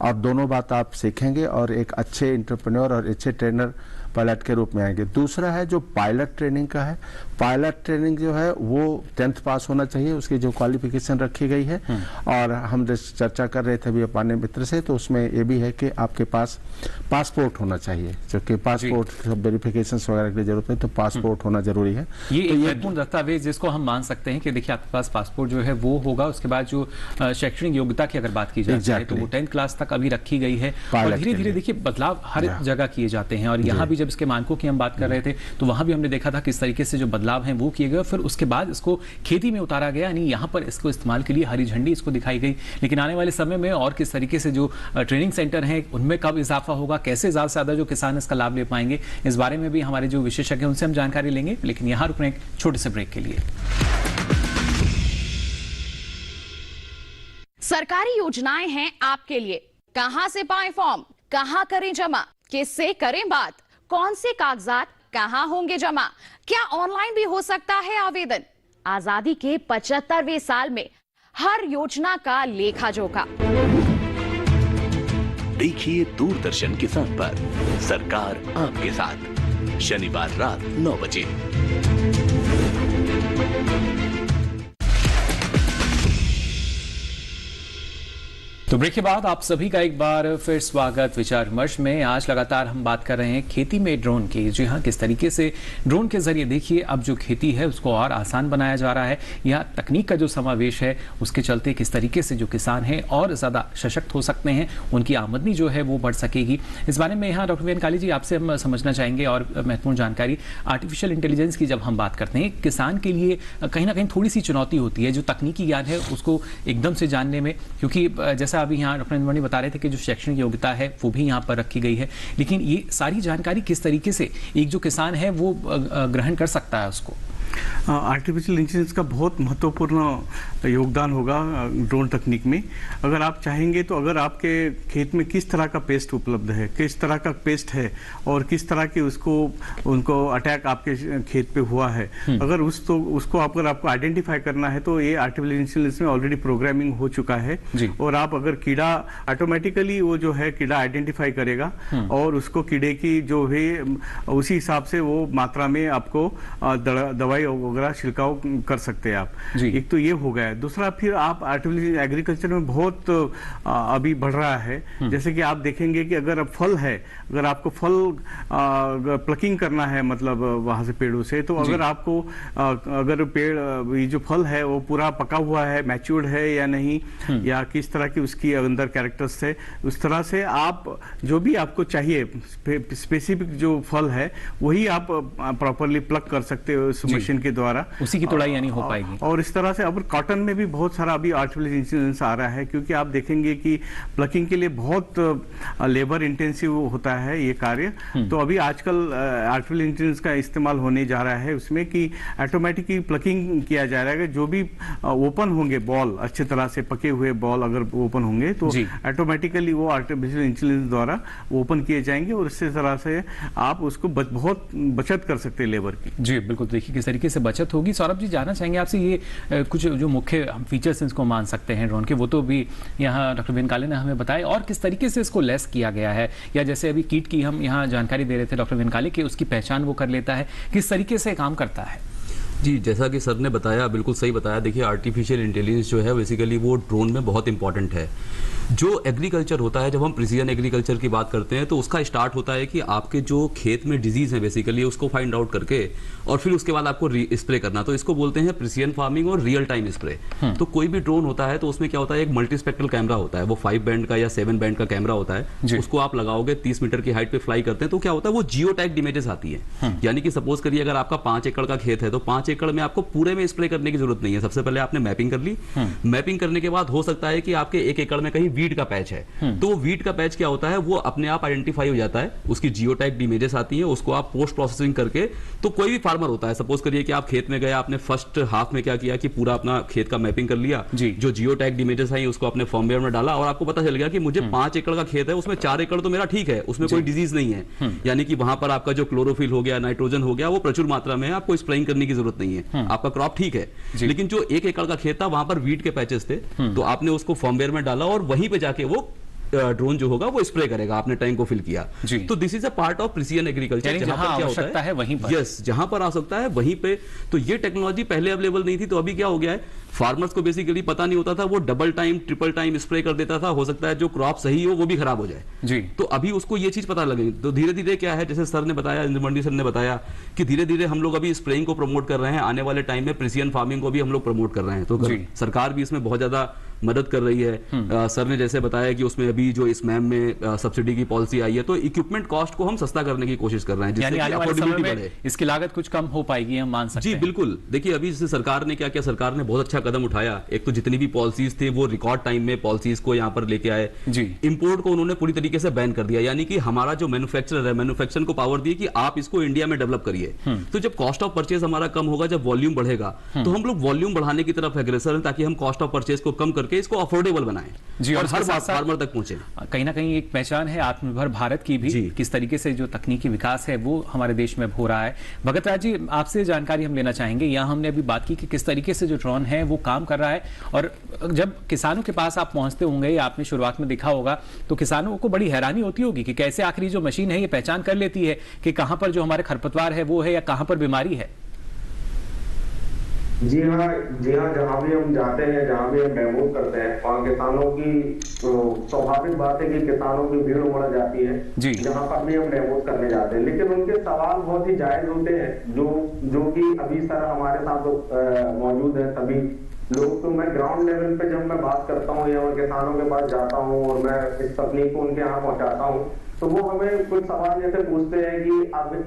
और दोनों बात आप सीखेंगे और एक अच्छे एंटरप्रेन्योर और अच्छे ट्रेनर पायलट के रूप में आएंगे। दूसरा है जो पायलट ट्रेनिंग का है, पायलट ट्रेनिंग जो है वो 10th पास होना चाहिए, उसकी जो क्वालिफिकेशन रखी गई है। और हम चर्चा कर रहे थे अभी अपने मित्र से, तो उसमें ये भी है कि आपके पास पासपोर्ट होना चाहिए, जो कि पासपोर्ट वेरिफिकेशन वगैरह की जरूरत है, तो पासपोर्ट होना जरूरी है। ये एक महत्वपूर्ण दस्तावेज जिसको हम मान सकते हैं कि देखिए आपके पास पासपोर्ट जो है वो होगा। उसके बाद जो शैक्षणिक योग्यता की अगर बात की जाए तो वो 10th क्लास तक अभी रखी गई है। और धीरे धीरे देखिए बदलाव हर जगह किए जाते हैं, और यहाँ भी जब इसके मानकों की हम बात कर रहे थे तो वहां भी हमने देखा था किस तरीके से जो बदलाव हैं वो किए गए। फिर उसके बाद इसको खेती में उतारा गया, यानी यहाँ पर इसको इस्तेमाल के लिए हरी झंडी इसको दिखाई गई। लेकिन आने वाले समय में और किस तरीके से जो ट्रेनिंग सेंटर हैं उनमें कब इजाफा होगा, कैसे ज्यादा से ज्यादा जो किसान इसका लाभ ले पाएंगे, इस बारे में भी हमारे जो विशेषज्ञ हैं उनसे हम जानकारी लेंगे। लेकिन यहाँ रुकने एक छोटे से ब्रेक के लिए। सरकारी योजनाएं हैं आपके लिए, कहां से पाएं फॉर्म, कहां करें जमा, किससे करें बात, कौन से कागजात कहां होंगे जमा, क्या ऑनलाइन भी हो सकता है आवेदन। आजादी के 75वें साल में हर योजना का लेखा जोखा। देखिए दूरदर्शन किसान पर सरकार आपके साथ, शनिवार रात 9 बजे। तो ब्रेक के बाद आप सभी का एक बार फिर स्वागत विचार विमर्श में। आज लगातार हम बात कर रहे हैं खेती में ड्रोन की। जी हाँ, किस तरीके से ड्रोन के जरिए देखिए अब जो खेती है उसको और आसान बनाया जा रहा है, या तकनीक का जो समावेश है उसके चलते किस तरीके से जो किसान हैं और ज़्यादा सशक्त हो सकते हैं, उनकी आमदनी जो है वो बढ़ सकेगी। इस बारे में यहाँ डॉक्टर वीएन काली जी आपसे हम समझना चाहेंगे और महत्वपूर्ण जानकारी। आर्टिफिशियल इंटेलिजेंस की जब हम बात करते हैं, किसान के लिए कहीं ना कहीं थोड़ी सी चुनौती होती है जो तकनीकी ज्ञान है उसको एकदम से जानने में, क्योंकि जैसा अभी यहाँ डॉक्टर इंद्रमणि बता रहे थे कि जो शैक्षणिक योग्यता है वो भी यहाँ पर रखी गई है। लेकिन ये सारी जानकारी किस तरीके से एक जो किसान है वो ग्रहण कर सकता है उसको। आर्टिफिशियल इंटेलिजेंस का बहुत महत्वपूर्ण योगदान होगा ड्रोन तकनीक में। अगर आप चाहेंगे तो अगर आपके खेत में किस तरह का पेस्ट उपलब्ध है, किस तरह का पेस्ट है और किस तरह के उनको अटैक आपके खेत पे हुआ है, अगर उसको अगर आपको आइडेंटिफाई करना है तो ये आर्टिफिशियल इंटेलिजेंस में ऑलरेडी प्रोग्रामिंग हो चुका है। और आप अगर कीड़ा ऑटोमेटिकली वो जो है कीड़ा आइडेंटिफाई करेगा और उसको कीड़े की जो है उसी हिसाब से वो मात्रा में आपको दवाई वगैरह छिड़काव कर सकते हैं आप। एक तो ये हो गया। दूसरा, फिर आप आर्टिफिशियल एग्रीकल्चर में बहुत अभी बढ़ रहा है। जैसे कि आप देखेंगे कि अगर फल है, अगर आपको फल प्लकिंग करना है, मतलब वहां से पेड़ों से, तो अगर आपको अगर पेड़ ये जो फल है वो पूरा पका हुआ है, मैच्योर्ड है या नहीं, या किस तरह की उसकी अंदर कैरेक्टर्स है, उस तरह से आप जो भी आपको चाहिए स्पेसिफिक जो फल है वही आप प्रॉपरली प्लक कर सकते हो उस मशीन के द्वारा, उसी की तुड़ाई यानी हो पाएगी। और इस तरह से अब कॉटन में भी बहुत सारा अभी आर्टिफिशियल इंटेलिजेंस आ रहा है, क्योंकि आप देखेंगे कि प्लकिंग के लिए बहुत लेबर इंटेंसिव होता है ये कार्य। तो अभी आजकल आर्टिफिशियल इंटेलिजेंस का इस्तेमाल होने जा रहा है उसमें कि ऑटोमेटिकली प्लकिंग किया जा रहा है। जो भी ओपन होंगे बॉल, अच्छे तरह से पके हुए बॉल अगर ओपन होंगे तो ऑटोमेटिकली वो आर्टिफिशियल इंटेलिजेंस द्वारा ओपन किए जाएंगे और इस तरह से आप उसको बहुत बचत कर सकते हैं लेबर की। जी बिल्कुल, देखिए किस तरीके से बचत होगी। सौरभ जी, जानना चाहेंगे आपसे ये कुछ जो मुख्य हम फीचर्स इसको मान सकते हैं ड्रोन के, वो तो भी यहाँ डॉक्टर वीएन काले ने हमें बताया, और किस तरीके से इसको लेस किया गया है, या जैसे अभी कीट की हम यहाँ जानकारी दे रहे थे डॉक्टर वीएन काले की, उसकी पहचान वो कर लेता है, किस तरीके से काम करता है। जी, जैसा कि सर ने बताया, बिल्कुल सही बताया। देखिए आर्टिफिशियल इंटेलिजेंस जो है बेसिकली वो ड्रोन में बहुत इंपॉर्टेंट है। जो एग्रीकल्चर होता है, जब हम प्रिसीजन एग्रीकल्चर की बात करते हैं तो उसका स्टार्ट होता है कि आपके जो खेत में डिजीज है बेसिकली उसको फाइंड आउट करके और फिर उसके बाद आपको स्प्रे करना, तो इसको बोलते हैं प्रिसीजन फार्मिंग और रियल टाइम स्प्रे। तो कोई भी ड्रोन होता है तो उसमें क्या होता है, एक मल्टीस्पेक्ट्रल कैमरा होता है, वो 5 बैंड का या 7 बैंड का कैमरा होता है। उसको आप लगाओगे, 30 मीटर की हाइट पे फ्लाई करते हैं तो क्या होता है, वो जियो टैग्ड इमेजेस आती है। यानी कि सपोज करिए अगर आपका 5 एकड़ का खेत है तो 5 एकड़ में आपको पूरे में स्प्रे करने की जरूरत नहीं है। सबसे पहले आपने मैपिंग कर ली, मैपिंग करने के बाद हो सकता है कि आपके 1 एकड़ में कहीं वीड का पैच है, तो वो वीट का पैच क्या होता है, वो अपने आप आइडेंटिफाई हो जाता है, उसकी जियो टैग्ड इमेजेस आती हैं, उसको आप पोस्ट प्रोसेसिंग करके, तो कोई भी फार्मर होता है, सपोज करिए कि आप खेत में गए, आपने फर्स्ट हाफ में क्या किया कि पूरा अपना खेत का मैपिंग कर लिया, जो जियो टैग्ड इमेजेस आई उसको अपने फॉर्मवेयर में डाला और आपको पता चल गया कि मुझे 5 एकड़ का खेत है, उसमें 4 एकड़ तो मेरा ठीक है, उसमें कोई डिजीज नहीं है, यानी कि वहां पर आपका जो क्लोरोफिल हो गया, नाइट्रोजन हो गया, वो प्रचुर मात्रा में है, आपको स्प्रेइंग करने की जरूरत नहीं है, आपका क्रॉप ठीक है। लेकिन जो 1 एकड़ का खेत था वहां पर वीट के पैचेस थे, तो आपने उसको फॉर्मवेयर में डाला और वहीं पे जाके वो ड्रोन जो होगा वो स्प्रे करेगा, आपने टैंक को फिल किया। तो this is a part of precision agriculture, जहां आवश्यकता है वहीं पर, यस, जहां पर आवश्यकता है वहीं पे। तो ये टेक्नोलॉजी पहले अवेलेबल नहीं थी, तो अभी क्या हो गया है, फार्मर्स को बेसिकली पता नहीं होता था, वो double time triple time spray कर देता था, हो सकता है जो क्रॉप सही हो वो भी खराब हो जाए जी। तो अभी उसको ये चीज पता लगे, तो धीरे धीरे क्या है, जैसे सर ने बताया, इंद्रमंडी सर ने बताया कि धीरे धीरे हम लोग अभी स्प्रेइंग को प्रमोट कर रहे हैं, आने वाले टाइम में प्रिसीजन फार्मिंग को भी हम लोग प्रमोट कर रहे हैं। तो सरकार भी इसमें बहुत ज्यादा मदद कर रही है। सर ने जैसे बताया कि उसमें अभी जो इस मैम में सब्सिडी की पॉलिसी आई है, तो इक्विपमेंट कॉस्ट को हम सस्ता करने की कोशिश कर रहे हैं, जिससे कि अफोर्डेबिलिटी बढ़े, इसकी लागत कुछ कम हो पाएगी, हम मान सकते हैं। जी बिल्कुल। देखिए अभी जैसे सरकार ने क्या किया, सरकार ने बहुत अच्छा कदम उठाया। एक तो जितनी भी पॉलिसीज थे वो रिकॉर्ड टाइम में पॉलिसीज को यहाँ पर लेके आए जी। इंपोर्ट को उन्होंने पूरी तरीके से बैन कर दिया, यानी कि हमारा जो मैन्युफैक्चरर है, मैन्युफैक्चरिंग को पावर दी कि आप इसको इंडिया में डेवलप करिए। तो जब कॉस्ट ऑफ परचेज हमारा कम होगा, जब वॉल्यूम बढ़ेगा, तो हम लोग वॉल्यूम बढ़ाने की तरफ अग्रेसर हैं, ताकि हम कॉस्ट ऑफ परचेज को कम करके इसको अफोर्डेबल बनाएं जी, और हर फार्मर तक पहुंचे। कहीं ना कहीं एक पहचान है आत्मनिर्भर भारत की भी, किस तरीके से जो तकनीकी विकास है वो हमारे देश में हो रहा है। भगत राज जी, आपसे जानकारी हम लेना चाहेंगे। यहाँ हमने अभी बात की कि किस तरीके से जो ड्रोन है वो काम कर रहा है, और जब किसानों के पास आप पहुंचते होंगे, आपने शुरुआत में देखा होगा, तो किसानों को बड़ी हैरानी होती होगी कि कैसे आखिर जो मशीन है ये पहचान कर लेती है कि कहां पर जो हमारे खरपतवार है वो है या कहां पर बीमारी है। जी हाँ, जहाँ भी हम जाते हैं, जहाँ भी हम डेमो करते हैं, वहाँ किसानों की स्वाभाविक बात है कि किसानों की भीड़ उमड़ जाती है जी। जहाँ पर भी हम डेमो करने जाते हैं, लेकिन उनके सवाल बहुत ही जायज होते हैं, जो कि अभी सर हमारे साथ मौजूद है सभी लोग। तो मैं ग्राउंड लेवल पे जब मैं बात करता हूँ या मैं किसानों के पास जाता हूँ और मैं इस तकनीक को उनके यहाँ पहुँचाता हूँ, तो वो हमें कुछ सवाल जैसे पूछते हैं कि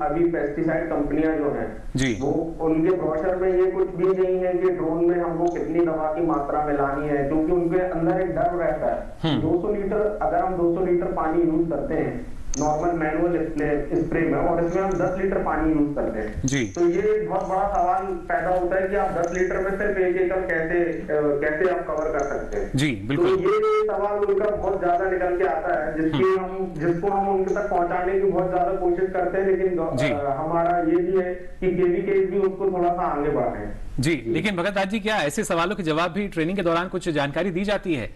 अभी पेस्टिसाइड कंपनियां जो हैं जी, वो उनके ब्रोशर में ये कुछ भी नहीं है कि ड्रोन में हमको कितनी दवा की मात्रा मिलानी है, क्योंकि उनके अंदर एक डर रहता है। 200 लीटर अगर हम 200 लीटर पानी यूज करते हैं नॉर्मल मैनुअल स्प्रे में, और इसमें हम 10 लीटर पानी यूज करते हैं जी, तो ये एक बहुत बड़ा सवाल पैदा होता है कि आप 10 लीटर में सिर्फ 1 एकड़ कैसे आप कवर कर सकते हैं जी। बिल्कुल। तो ये सवाल उनका बहुत ज्यादा निकल के आता है, जिसको हम उनके तक पहुंचाने की बहुत ज्यादा कोशिश करते हैं, लेकिन हमारा ये भी है कि केवीके भी उसको थोड़ा सा आगे बढ़ाएं जी। लेकिन भगत राज जी, क्या ऐसे सवालों के जवाब भी ट्रेनिंग के दौरान कुछ जानकारी दी जाती है?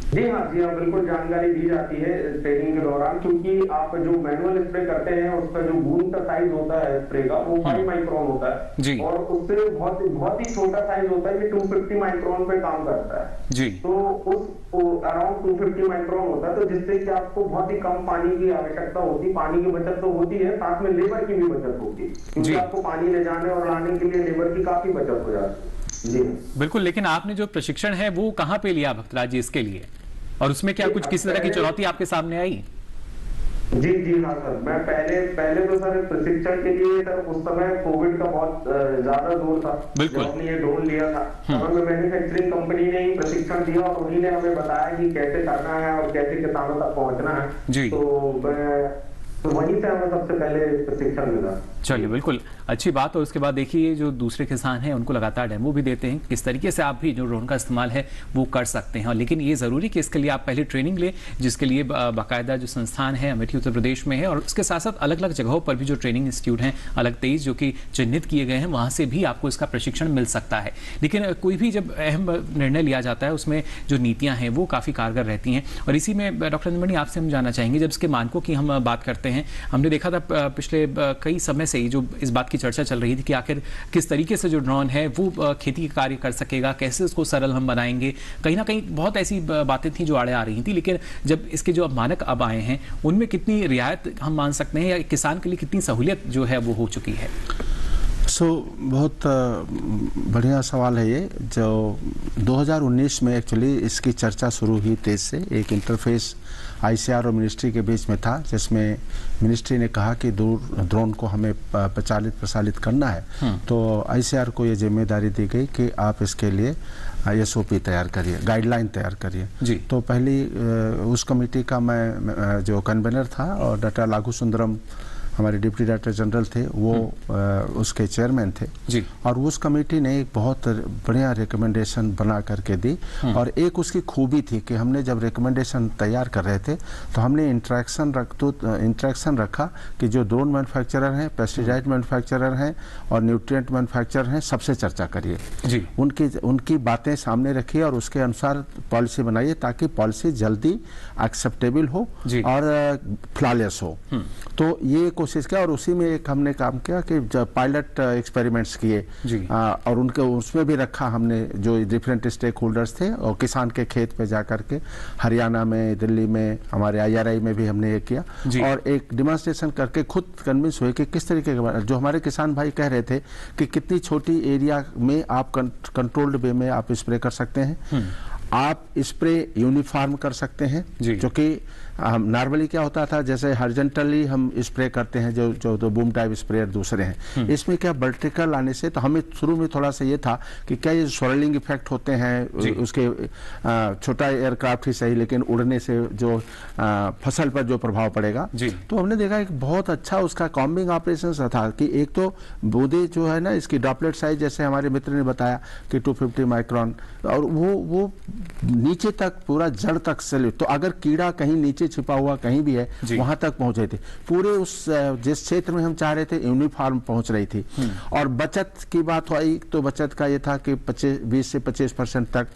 जी हाँ, बिल्कुल जानकारी दी जाती है ट्रेनिंग के दौरान, क्योंकि आप जो मैनुअल स्प्रे करते हैं उसका जो बूंद का साइज होता है स्प्रे का, वो 5 माइक्रोन होता है जी, और उससे बहुत ही छोटा साइज होता है कि 250 माइक्रोन पे काम करता है जी। तो उस अराउंड 250 माइक्रोन होता है, तो जिससे कि आपको बहुत ही कम पानी की आवश्यकता होती है। पानी की बचत तो होती है, साथ में लेबर की भी बचत होती है, क्योंकि आपको पानी ले जाने और लाने के लिए लेबर की काफी बचत हो जाती है जी। बिल्कुल। लेकिन आपने जो प्रशिक्षण है वो कहाँ पे लिया भक्तराज जी इसके लिए, और उसमें क्या कुछ किसी तरह की चुनौती आपके सामने आई? जी हाँ सर, मैं पहले तो सर प्रशिक्षण के लिए सर उस समय कोविड का बहुत ज्यादा दौर था, जब हमने ये ड्रोन लिया था, हमें मैन्युफैक्चरिंग कंपनी ने ही प्रशिक्षण दिया और उन्हीं ने हमें बताया कि कैसे करना है और कैसे किसानों तक पहुंचना है जी। तो वहीं से हमें सबसे पहले प्रशिक्षण मिला। चलिए, बिल्कुल अच्छी बात। और उसके बाद देखिए जो दूसरे किसान हैं उनको लगातार डेमो भी देते हैं किस तरीके से आप भी जो ड्रोन का इस्तेमाल है वो कर सकते हैं। लेकिन ये ज़रूरी कि इसके लिए आप पहले ट्रेनिंग लें, जिसके लिए बाकायदा जो संस्थान है अमेठी उत्तर प्रदेश में है, और उसके साथ साथ अलग अलग जगहों पर भी जो ट्रेनिंग इंस्टीट्यूट हैं, अलग 23 जो कि चिन्हित किए गए हैं, वहाँ से भी आपको इसका प्रशिक्षण मिल सकता है। लेकिन कोई भी जब अहम निर्णय लिया जाता है उसमें जो नीतियाँ हैं वो काफ़ी कारगर रहती हैं। और इसी में डॉक्टर इंद्रमणि, आपसे हम जानना चाहेंगे, जब इसके मानकों की हम बात करते हैं, हमने देखा था पिछले कई समय से ही जो इस बात की चर्चा चल रही थी कि आखिर किस तरीके से जो ड्रोन है वो खेती का कार्य कर सकेगा, कैसे उसको सरल हम बनाएंगे। कहीं ना कहीं बहुत ऐसी बातें थी जो आड़े आ रही थी, लेकिन जब इसके जो मानक अब आए हैं उनमें कितनी रियायत हम मान सकते हैं, या किसान के लिए कितनी सहूलियत जो है वो हो चुकी है? बहुत बढ़िया सवाल है ये। जो 2019 में एक्चुअली इसकी चर्चा शुरू हुई तेज से, एक इंटरफेस ICAR और मिनिस्ट्री के बीच में था, जिसमें मिनिस्ट्री ने कहा कि ड्रोन को हमें प्रचालित करना है। तो ICAR को ये जिम्मेदारी दी गई कि आप इसके लिए SOP तैयार करिए, गाइडलाइन तैयार करिए। तो पहली उस कमेटी का मैं जो कन्वेनर था, और डॉक्टर लागू सुंदरम हमारे डिप्टी डायरेक्टर जनरल थे, वो उसके चेयरमैन थे जी। और उस कमेटी ने एक बहुत बढ़िया रिकमेंडेशन बना करके दी। और एक उसकी खूबी थी कि हमने जब रिकमेंडेशन तैयार कर रहे थे तो हमने इंट्रैक्शन रखा कि जो ड्रोन मैन्युफैक्चरर हैं, पेस्टिसाइड मैन्युफैक्चरर हैं और न्यूट्रिएंट मैन्युफैक्चरर हैं, सबसे चर्चा करिए जी। उनकी बातें सामने रखिए और उसके अनुसार पॉलिसी बनाइए ताकि पॉलिसी जल्दी एक्सेप्टेबल हो और फ्लॉलेस हो। तो ये कोशिश किया और उसी में एक हमने काम किया कि जब पायलट एक्सपेरिमेंट्स किए और उनके उसमें भी रखा हमने जो डिफरेंट स्टेक होल्डर्स थे और किसान के खेत पे जाकर के हरियाणा में, दिल्ली में, हमारे IRI में भी हमने ये किया और एक डिमॉन्स्ट्रेशन करके खुद कन्विंस हुए कि किस तरीके के जो हमारे किसान भाई कह रहे थे कि कितनी छोटी एरिया में आप कंट्रोल्ड वे में आप स्प्रे कर सकते हैं, आप स्प्रे यूनिफॉर्म कर सकते हैं। क्योंकि नॉर्मली क्या होता था, जैसे हॉरिजॉन्टली हम स्प्रे करते हैं जो बूम टाइप स्प्रेयर दूसरे हैं, इसमें क्या वर्टिकल आने से तो हमें शुरू में थोड़ा सा ये था कि क्या ये स्वरलिंग इफेक्ट होते हैं, उसके छोटा एयरक्राफ्ट ही सही लेकिन उड़ने से जो फसल पर जो प्रभाव पड़ेगा। तो हमने देखा एक बहुत अच्छा उसका कॉम्बिंग ऑपरेशन था कि एक तो बूंदे जो है ना, इसकी ड्रॉपलेट साइज जैसे हमारे मित्र ने बताया कि 250 माइक्रोन और वो नीचे तक पूरा जड़ तक से, तो अगर कीड़ा कहीं नीचे छिपा हुआ कहीं भी है वहां तक पहुंच रही थी, पूरे उस जिस क्षेत्र में हम चाह रहे थे यूनिफॉर्म पहुंच रही थी। और बचत की बात हुई तो बचत का ये था कि 20 से 25% तक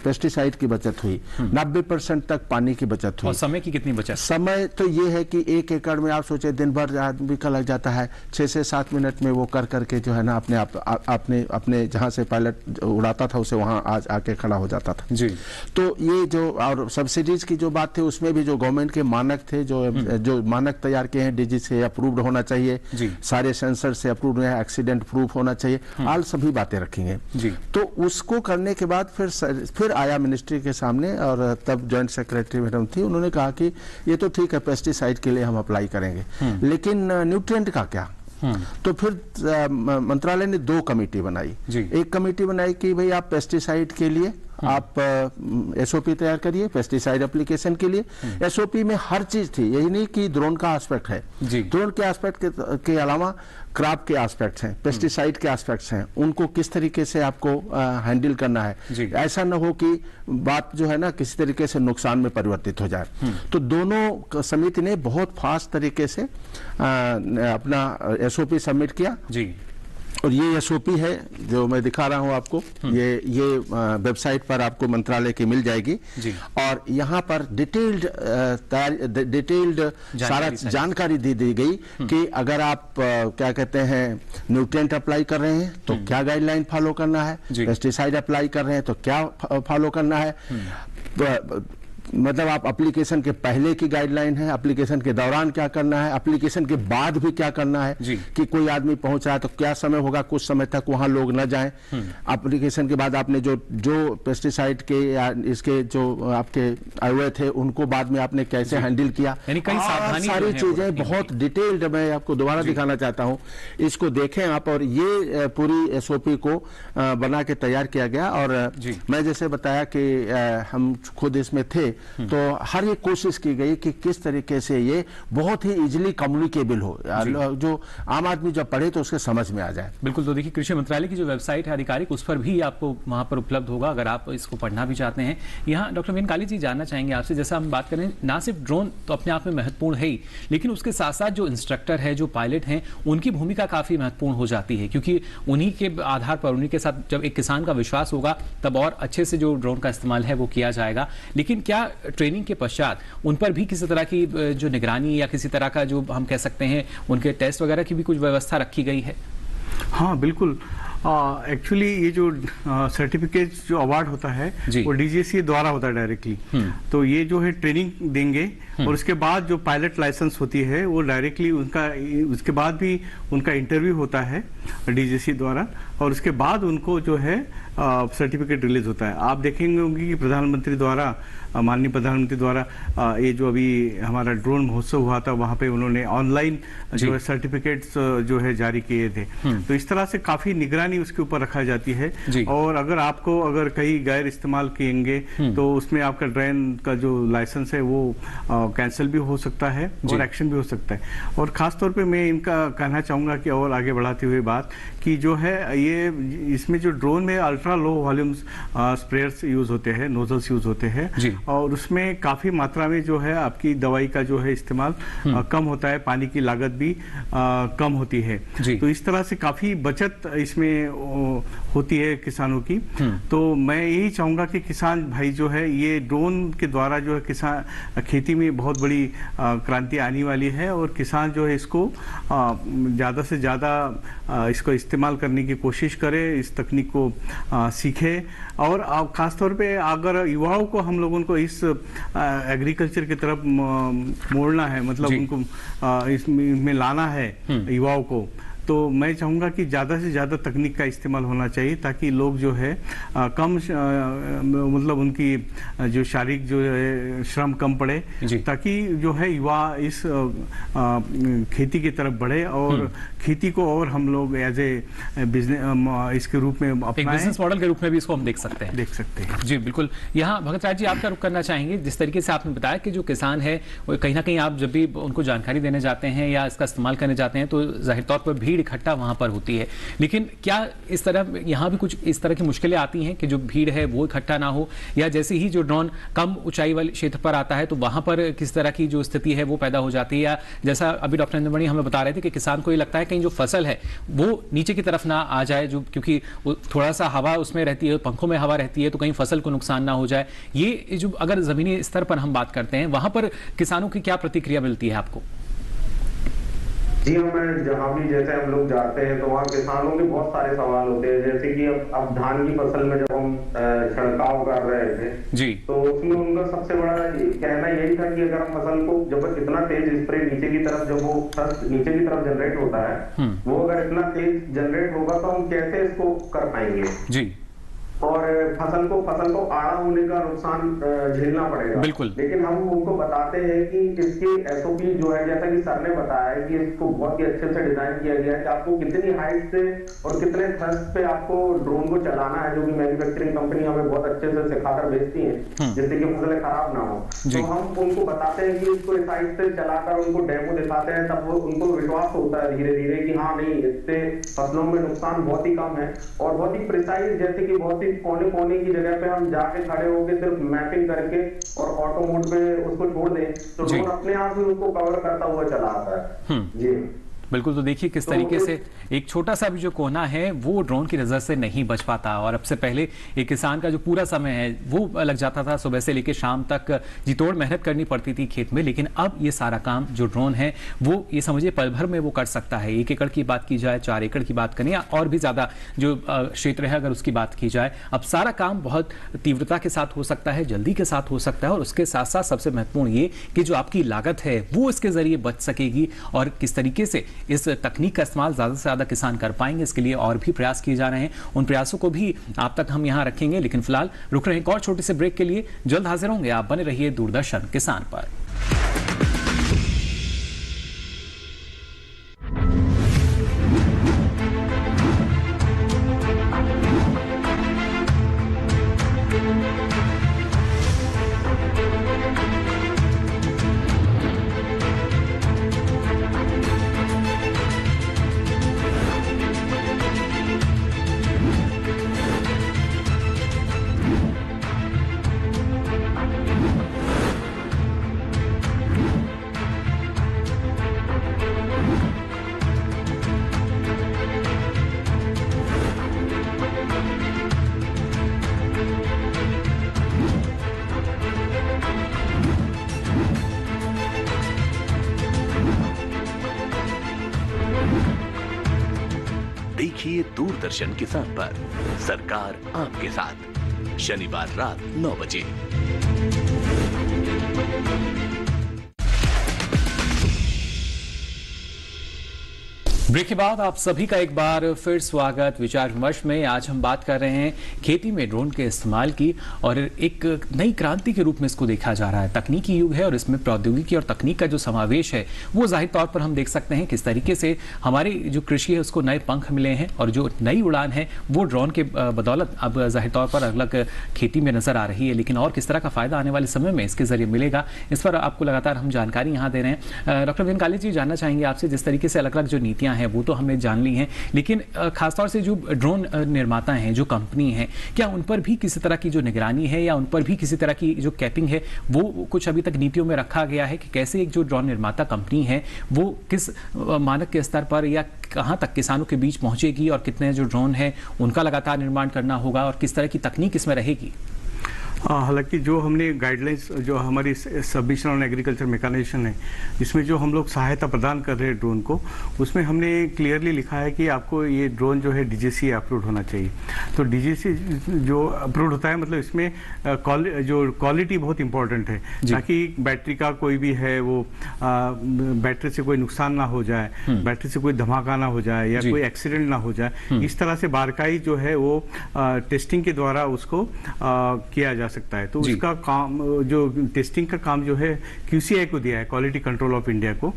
पेस्टिसाइड की बचत हुई, 90% तक पानी की बचत हुई। और समय की कितनी बचत? समय तो ये है कि 1 एकड़ में आप सोचे दिन भर आदमी का लग जाता है, 6 से 7 मिनट में वो कर करके जो है ना अपने जहां से पायलट उड़ाता था उसे वहां आज आके खड़ा हो जाता था जी। तो ये जो और सब्सिडीज की जो बात थी उसमें भी जो गवर्नमेंट के मानक थे, जो मानक तैयार किए हैं, DG से अप्रूव्ड होना चाहिए, सारे सेंसर से अप्रूव्ड है, एक्सीडेंट प्रूफ होना चाहिए, आल सभी बातें रखेंगे। तो उसको करने के बाद फिर आया मिनिस्ट्री के सामने और तब जॉइंट सेक्रेटरी मैडम थी, उन्होंने कहा कि ये तो ठीक है पेस्टिसाइड के लिए हम अप्लाई करेंगे, लेकिन न्यूट्रिएंट का क्या? तो फिर मंत्रालय ने 2 कमेटी बनाई। एक कमेटी बनाई कि भाई आप पेस्टिसाइड के लिए आप SOP तैयार करिए, पेस्टिसाइड एप्लीकेशन के लिए SOP में हर चीज थी, यही नहीं कि ड्रोन का एस्पेक्ट है, ड्रोन के एस्पेक्ट के अलावा क्रॉप के एस्पेक्ट्स हैं, पेस्टिसाइड के एस्पेक्ट्स हैं, उनको किस तरीके से आपको हैंडल करना है, ऐसा न हो कि बात जो है ना किसी तरीके से नुकसान में परिवर्तित हो जाए। तो दोनों समिति ने बहुत फास्ट तरीके से अपना SOP सबमिट किया और ये SOP है जो मैं दिखा रहा हूं आपको, ये वेबसाइट पर आपको मंत्रालय की मिल जाएगी और यहाँ पर डिटेल्ड सारा जानकारी दी गई कि अगर आप क्या कहते हैं न्यूट्रिएंट अप्लाई कर रहे हैं तो क्या गाइडलाइन फॉलो करना है, पेस्टिसाइड अप्लाई कर रहे हैं तो क्या फॉलो करना है, मतलब आप एप्लीकेशन के पहले की गाइडलाइन है, एप्लीकेशन के दौरान क्या करना है, एप्लीकेशन के बाद भी क्या करना है कि कोई आदमी पहुंच रहा है तो क्या समय होगा, कुछ समय तक वहां लोग न जाएं, एप्लीकेशन के बाद आपने जो पेस्टिसाइड के या इसके जो आपके आए हुए थे उनको बाद में आपने कैसे हैंडल किया, सारी चीजें बहुत डिटेल्ड मैं आपको दोबारा दिखाना चाहता हूँ, इसको देखें आप। और ये पूरी SOP को बना के तैयार किया गया और मैं जैसे बताया कि हम खुद इसमें थे तो हर एक कोशिश की गई कि किस तरीके से ये बहुत ही इजीली कम्युनिकेबल हो, जो आम आदमी जब पढ़े तो उसके समझ में आ जाए। बिल्कुल। तो देखिए कृषि मंत्रालय की जो वेबसाइट है आधिकारिक, उस पर भी आपको वहां पर उपलब्ध होगा अगर आप इसको पढ़ना भी चाहते हैं। यहाँ डॉक्टर मीन काली जी जानना चाहेंगे आपसे, जैसा हम बात करें ना सिर्फ ड्रोन तो अपने आप में महत्वपूर्ण है ही, लेकिन उसके साथ साथ जो इंस्ट्रक्टर है, जो पायलट हैं, उनकी भूमिका काफी महत्वपूर्ण हो जाती है क्योंकि उन्हीं के आधार पर, उन्हीं के साथ जब एक किसान का विश्वास होगा तब और अच्छे से जो ड्रोन का इस्तेमाल है वो किया जाएगा। लेकिन क्या ट्रेनिंग के पश्चात उन पर भी किसी तरह की जो निगरानी या किसी तरह का जो हम कह सकते हैं उनके टेस्ट वगैरह की भी कुछ व्यवस्था रखी गई है? हाँ बिल्कुल। एक्चुअली ये जो सर्टिफिकेट जो अवार्ड होता है वो DGCA द्वारा होता है डायरेक्टली, तो ये जो है ट्रेनिंग देंगे और उसके बाद जो पायलट लाइसेंस होती है वो डायरेक्टली उनका, उसके बाद भी उनका इंटरव्यू होता है DGCA द्वारा और उसके बाद उनको जो है सर्टिफिकेट रिलीज होता है। आप देखेंगे होंगे कि प्रधानमंत्री द्वारा, माननीय प्रधानमंत्री द्वारा ये जो अभी हमारा ड्रोन महोत्सव हुआ था, वहाँ पे उन्होंने ऑनलाइन जो है सर्टिफिकेट्स जो है जारी किए थे। तो इस तरह से काफ़ी निगरानी उसके ऊपर रखा जाती है। और अगर कहीं गैर इस्तेमाल किएंगे तो उसमें आपका ड्रोन का जो लाइसेंस है वो कैंसिल भी हो सकता है और एक्शन भी हो सकता है। और ख़ास तौर पे मैं इनका कहना चाहूँगा कि और आगे बढ़ाते हुए बात कि जो है ये इसमें जो ड्रोन में ultra low volumes sprayers use होते हैं, नोजल्स यूज़ होते हैं, और उसमें काफ़ी मात्रा में जो है आपकी दवाई का जो है इस्तेमाल कम होता है, पानी की लागत भी कम होती है। तो इस तरह से काफ़ी बचत इसमें होती है किसानों की। तो मैं यही चाहूँगा कि किसान भाई जो है ये ड्रोन के द्वारा जो है किसान खेती में बहुत बड़ी क्रांति आने वाली है, और किसान जो है इसको ज़्यादा से ज़्यादा इसको इस्तेमाल करने की कोशिश करे, इस तकनीक को सीखे। और ख़ासतौर पे अगर युवाओं को हम लोगों को इस एग्रीकल्चर की तरफ मोड़ना है, मतलब उनको इसमें लाना है युवाओं को, तो मैं चाहूँगा कि ज़्यादा से ज़्यादा तकनीक का इस्तेमाल होना चाहिए, ताकि लोग जो है कम मतलब उनकी जो शारीरिक जो है श्रम कम पड़े, ताकि जो है युवा इस खेती की तरफ बढ़े और खेती को और हम लोग एज ए बिजनेस इसके रूप में अपनाएं, एक बिजनेस मॉडल के रूप में भी इसको हम देख सकते हैं। जी बिल्कुल। यहाँ भगत राज जी आपका रुख करना चाहेंगे, जिस तरीके से आपने बताया कि जो किसान है वो कहीं ना कहीं आप जब भी उनको जानकारी देने जाते हैं या इसका इस्तेमाल करने जाते हैं तो जाहिर तौर पर भीड़ इकट्ठा वहां पर होती है, लेकिन क्या इस तरह यहाँ भी कुछ इस तरह की मुश्किलें आती हैं कि जो भीड़ है वो इकट्ठा ना हो, या जैसे ही जो ड्रोन कम ऊंचाई वाले क्षेत्र पर आता है तो वहां पर किस तरह की जो स्थिति है वो पैदा हो जाती है, या जैसा अभी डॉक्टर नंदमणि हमें बता रहे थे कि किसान को ये लगता है कहीं जो फसल है वो नीचे की तरफ ना आ जाए, जो क्योंकि थोड़ा सा हवा उसमें रहती है, पंखों में हवा रहती है, तो कहीं फसल को नुकसान ना हो जाए। ये जो अगर जमीनी स्तर पर हम बात करते हैं वहां पर किसानों की क्या प्रतिक्रिया मिलती है आपको? जी हमें जहाँ भी जैसे हम लोग जाते हैं तो वहाँ किसानों के बहुत सारे सवाल होते हैं, जैसे कि अब धान की फसल में जब हम छिड़काव कर रहे थे जी, तो उसमें उनका सबसे बड़ा कहना यही था कि अगर हम फसल को जब इतना तेज स्प्रे नीचे की तरफ जब वो नीचे की तरफ जनरेट होता है, वो अगर इतना तेज जनरेट होगा तो हम कैसे इसको कर पाएंगे जी, और फसल को आड़ा होने का नुकसान झेलना पड़ेगा। बिल्कुल। लेकिन हम उनको बताते हैं कि इसके एसओपी जो है, जैसा कि सर ने बताया है कि इसको बहुत ही अच्छे से डिजाइन किया गया है कि आपको कितनी हाइट से और कितने थ्रस्ट पे आपको ड्रोन को चलाना है, जो कि मैन्युफैक्चरिंग कंपनी हमें बहुत अच्छे से सिखाकर भेजती है, जिससे कि फसलें खराब ना हो। तो हम उनको बताते हैं कि इसको इस हाइट से चलाकर उनको डेमो दिखाते हैं, तब वो उनको विश्वास होता है धीरे धीरे कि हाँ नहीं, इससे फसलों में नुकसान बहुत ही कम है और बहुत ही प्रिसाइज, जैसे कि बहुत ही कोने की जगह पे हम जाके खड़े होकर सिर्फ मैपिंग करके और ऑटो मोड पे उसको छोड़ दें तो ड्रोन अपने आप ही उसको कवर करता हुआ चला आता है। जी बिल्कुल। तो देखिए किस तरीके से एक छोटा सा भी जो कोना है वो ड्रोन की नजर से नहीं बच पाता, और अब से पहले एक किसान का जो पूरा समय है वो लग जाता था, सुबह से लेकर शाम तक जीतोड़ मेहनत करनी पड़ती थी खेत में, लेकिन अब ये सारा काम जो ड्रोन है वो ये समझिए पल भर में वो कर सकता है। 1 एकड़ की बात की जाए, 4 एकड़ की बात करें या और भी ज्यादा जो क्षेत्र है अगर उसकी बात की जाए, अब सारा काम बहुत तीव्रता के साथ हो सकता है, जल्दी के साथ हो सकता है, और उसके साथ साथ सबसे महत्वपूर्ण ये कि जो आपकी लागत है वो इसके जरिए बच सकेगी, और किस तरीके से इस तकनीक का इस्तेमाल ज्यादा से ज्यादा किसान कर पाएंगे, इसके लिए और भी प्रयास किए जा रहे हैं। उन प्रयासों को भी आप तक हम यहां रखेंगे, लेकिन फिलहाल रुक रहे हैं एक और छोटे से ब्रेक के लिए। जल्द हाजिर होंगे, आप बने रहिए दूरदर्शन किसान पर। देखिए दूरदर्शन किसान पर सरकार आपके साथ, शनिवार रात 9 बजे। ब्रेक के बाद आप सभी का एक बार फिर स्वागत विचार विमर्श में। आज हम बात कर रहे हैं खेती में ड्रोन के इस्तेमाल की, और एक नई क्रांति के रूप में इसको देखा जा रहा है। तकनीकी युग है और इसमें प्रौद्योगिकी और तकनीक का जो समावेश है वो जाहिर तौर पर हम देख सकते हैं किस तरीके से हमारी जो कृषि है उसको नए पंख मिले हैं, और जो नई उड़ान है वो ड्रोन के बदौलत अब जाहिर तौर पर अलग खेती में नजर आ रही है। लेकिन और किस तरह का फायदा आने वाले समय में इसके जरिए मिलेगा, इस पर आपको लगातार हम जानकारी यहाँ दे रहे हैं। डॉक्टर विन काली जी, जानना चाहेंगे आपसे, जिस तरीके से अलग अलग जो नीतियां हैं वो तो हमने जान ली हैं, लेकिन खासतौर से जो ड्रोन निर्माता हैं, जो कंपनी हैं, क्या उन पर भी किसी तरह की जो निगरानी है या उन पर भी किसी तरह की जो कैपिंग है वो कुछ अभी तक नीतियों में रखा गया है कि कैसे एक जो ड्रोन निर्माता कंपनी है वो किस मानक के स्तर पर या कहां तक किसानों के बीच पहुंचेगी, और कितने जो ड्रोन हैं उनका लगातार निर्माण करना होगा, और किस तरह की तकनीक इसमें रहेगी? हालांकि जो हमने गाइडलाइंस, जो हमारी सबमिशन ऑन एग्रीकल्चर मैकेनाइजेशन है, इसमें जो हम लोग सहायता प्रदान कर रहे हैं ड्रोन को, उसमें हमने क्लियरली लिखा है कि आपको ये ड्रोन जो है डीजीसी अप्रूव्ड होना चाहिए। तो डीजीसी जो अप्रूव्ड होता है, मतलब इसमें जो क्वालिटी बहुत इंपॉर्टेंट है, ताकि बैटरी का कोई भी है वो बैटरी से कोई नुकसान ना हो जाए, बैटरी से कोई धमाका ना हो जाए या कोई एक्सीडेंट ना हो जाए। इस तरह से बारकाई जो है वो टेस्टिंग के द्वारा उसको किया जा सकता है। तो उसका काम, जो टेस्टिंग का काम जो है QCI को दिया है, क्वालिटी कंट्रोल ऑफ इंडिया को।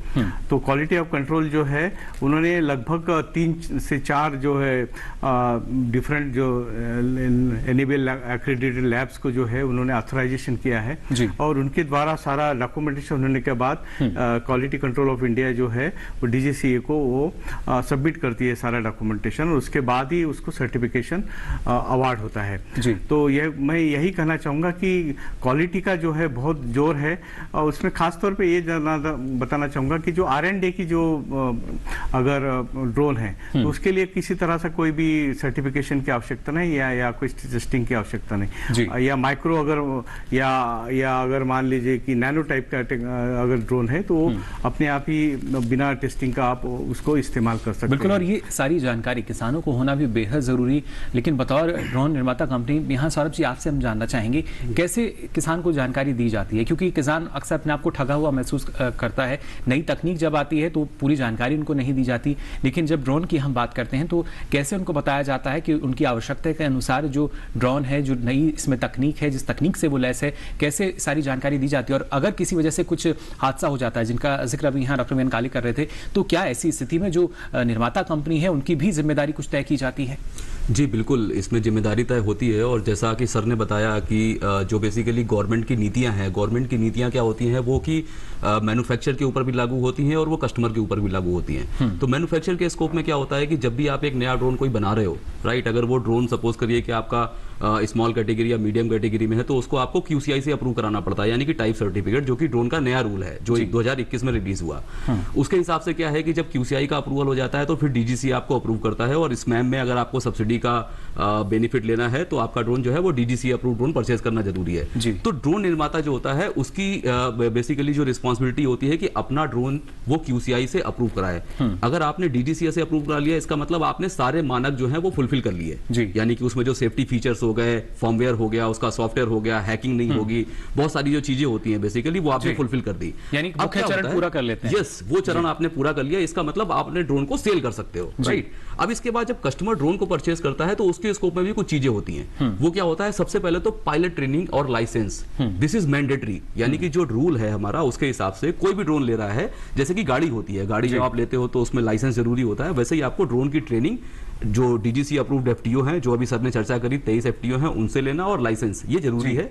तो क्वालिटी ऑफ कंट्रोल जो है उन्होंने लगभग 3 से 4 जो है डिफरेंट जो एनेबल एक्रेडिटेड लैब्स को जो है उन्होंने ऑथराइजेशन किया है, और उनके द्वारा सारा डॉक्यूमेंटेशन होने के बाद क्वालिटी कंट्रोल ऑफ इंडिया जो है वो DGCA को वो सबमिट करती है सारा डॉक्यूमेंटेशन, और उसके बाद ही उसको सर्टिफिकेशन अवार्ड होता है। तो मैं यही कहना चाहूंगा कि क्वालिटी का जो है बहुत जोर है, और उसमें खास तौर पे ये बताना चाहूंगा कि जो R&D की जो अगर ड्रोन है तो उसके लिए किसी तरह से कोई भी सर्टिफिकेशन की आवश्यकता नहीं, या कोई टेस्टिंग की आवश्यकता नहीं, या माइक्रो अगर या अगर मान लीजिए कि नैनो टाइप का अगर ड्रोन है तो अपने आप ही बिना टेस्टिंग का आप उसको इस्तेमाल कर सकते हैं। बिल्कुल, और ये सारी जानकारी किसानों को होना भी बेहद जरूरी। लेकिन बतौर ड्रोन निर्माता कंपनी, यहाँ सौरभ जी आपसे हम जानना चाहेंगे कैसे किसान को जानकारी दी जाती है, क्योंकि किसान अक्सर अपने आप को ठगा हुआ महसूस करता है। नई तकनीक जब आती है तो पूरी जानकारी उनको नहीं दी जाती, लेकिन जब ड्रोन की हम बात करते हैं तो कैसे उनको बताया जाता है कि उनकी आवश्यकता के अनुसार जो ड्रोन है, जो नई इसमें तकनीक है, जिस तकनीक से वो लैस है, कैसे सारी जानकारी दी जाती है। और अगर किसी वजह से कुछ हादसा हो जाता है, जिनका जिक्र अभी यहाँ डॉक्टर विन काली कर रहे थे, तो क्या ऐसी स्थिति में जो निर्माता कंपनी है उनकी भी जिम्मेदारी कुछ तय की जाती है? जी बिल्कुल, इसमें जिम्मेदारी तय होती है। और जैसा कि सर ने बताया कि जो बेसिकली गवर्नमेंट की नीतियां हैं, गवर्नमेंट की नीतियां क्या होती हैं, वो कि मैन्युफैक्चर के ऊपर भी लागू होती हैं और वो कस्टमर के ऊपर भी लागू होती हैं। तो मैन्युफैक्चर के स्कोप में क्या होता है कि जब भी आप एक नया ड्रोन कोई बना रहे हो, राइट, अगर वो ड्रोन सपोज करिए कि आपका स्मॉल कैटेगरी या मीडियम कैटेगरी में है, तो उसको आपको QCI से अप्रूव कराना पड़ता है, यानी कि टाइप सर्टिफिकेट, जो कि ड्रोन का नया रूल है जो 2021 में रिलीज हुआ। उसके हिसाब से क्या है कि जब QCI का अप्रूवल हो जाता है तो फिर DGCA आपको अप्रूव करता है, और स्मैम में अगर आपको सब्सिडी का बेनिफिट लेना है तो आपका ड्रोन जो है वो DGCA अप्रूव ड्रोन परचेज करना जरूरी है। तो ड्रोन निर्माता जो होता है उसकी बेसिकली जो रिस्पॉन्सिबिलिटी होती है कि अपना ड्रोन वो QCI से अप्रूव कराए। अगर आपने DGCA से अप्रूव करा लिया, इसका मतलब आपने सारे मानक जो है वो फुलफिल कर लिए, यानी कि उसमें जो सेफ्टी फीचर्स हो गए, फॉर्मवेयर हो गया, उसका सॉफ्टवेयर हो गया, हैकिंग नहीं होगी, बहुत सारी जो चीजें होती हैं बेसिकली वो आपने फुलफिल कर दी, यानी मुख्य चरण पूरा कर लेते हैं। यस, वो चरण आपने पूरा कर लिया, इसका मतलब आपने ड्रोन को सेल कर सकते हो, राइट। अब इसके बाद जब कस्टमर ड्रोन को परचेज करता है तो उसके स्कोप में भी कुछ चीजें होती हैं। वो क्या होता है, सबसे पहले तो पायलट ट्रेनिंग और लाइसेंस, दिस इज मैंडेटरी, यानी कि जो रूल है हमारा उसके हिसाब से कोई भी ड्रोन ले रहा है, जैसे कि गाड़ी होती है, गाड़ी जब आप लेते हो तो उसमें लाइसेंस जरूरी होता है, वैसे ही आपको ड्रोन की ट्रेनिंग जो DGCA अप्रूव्ड FTO हैं, जो अभी सर ने चर्चा करी 23 FTO हैं, उनसे लेना, और लाइसेंस ये जरूरी है।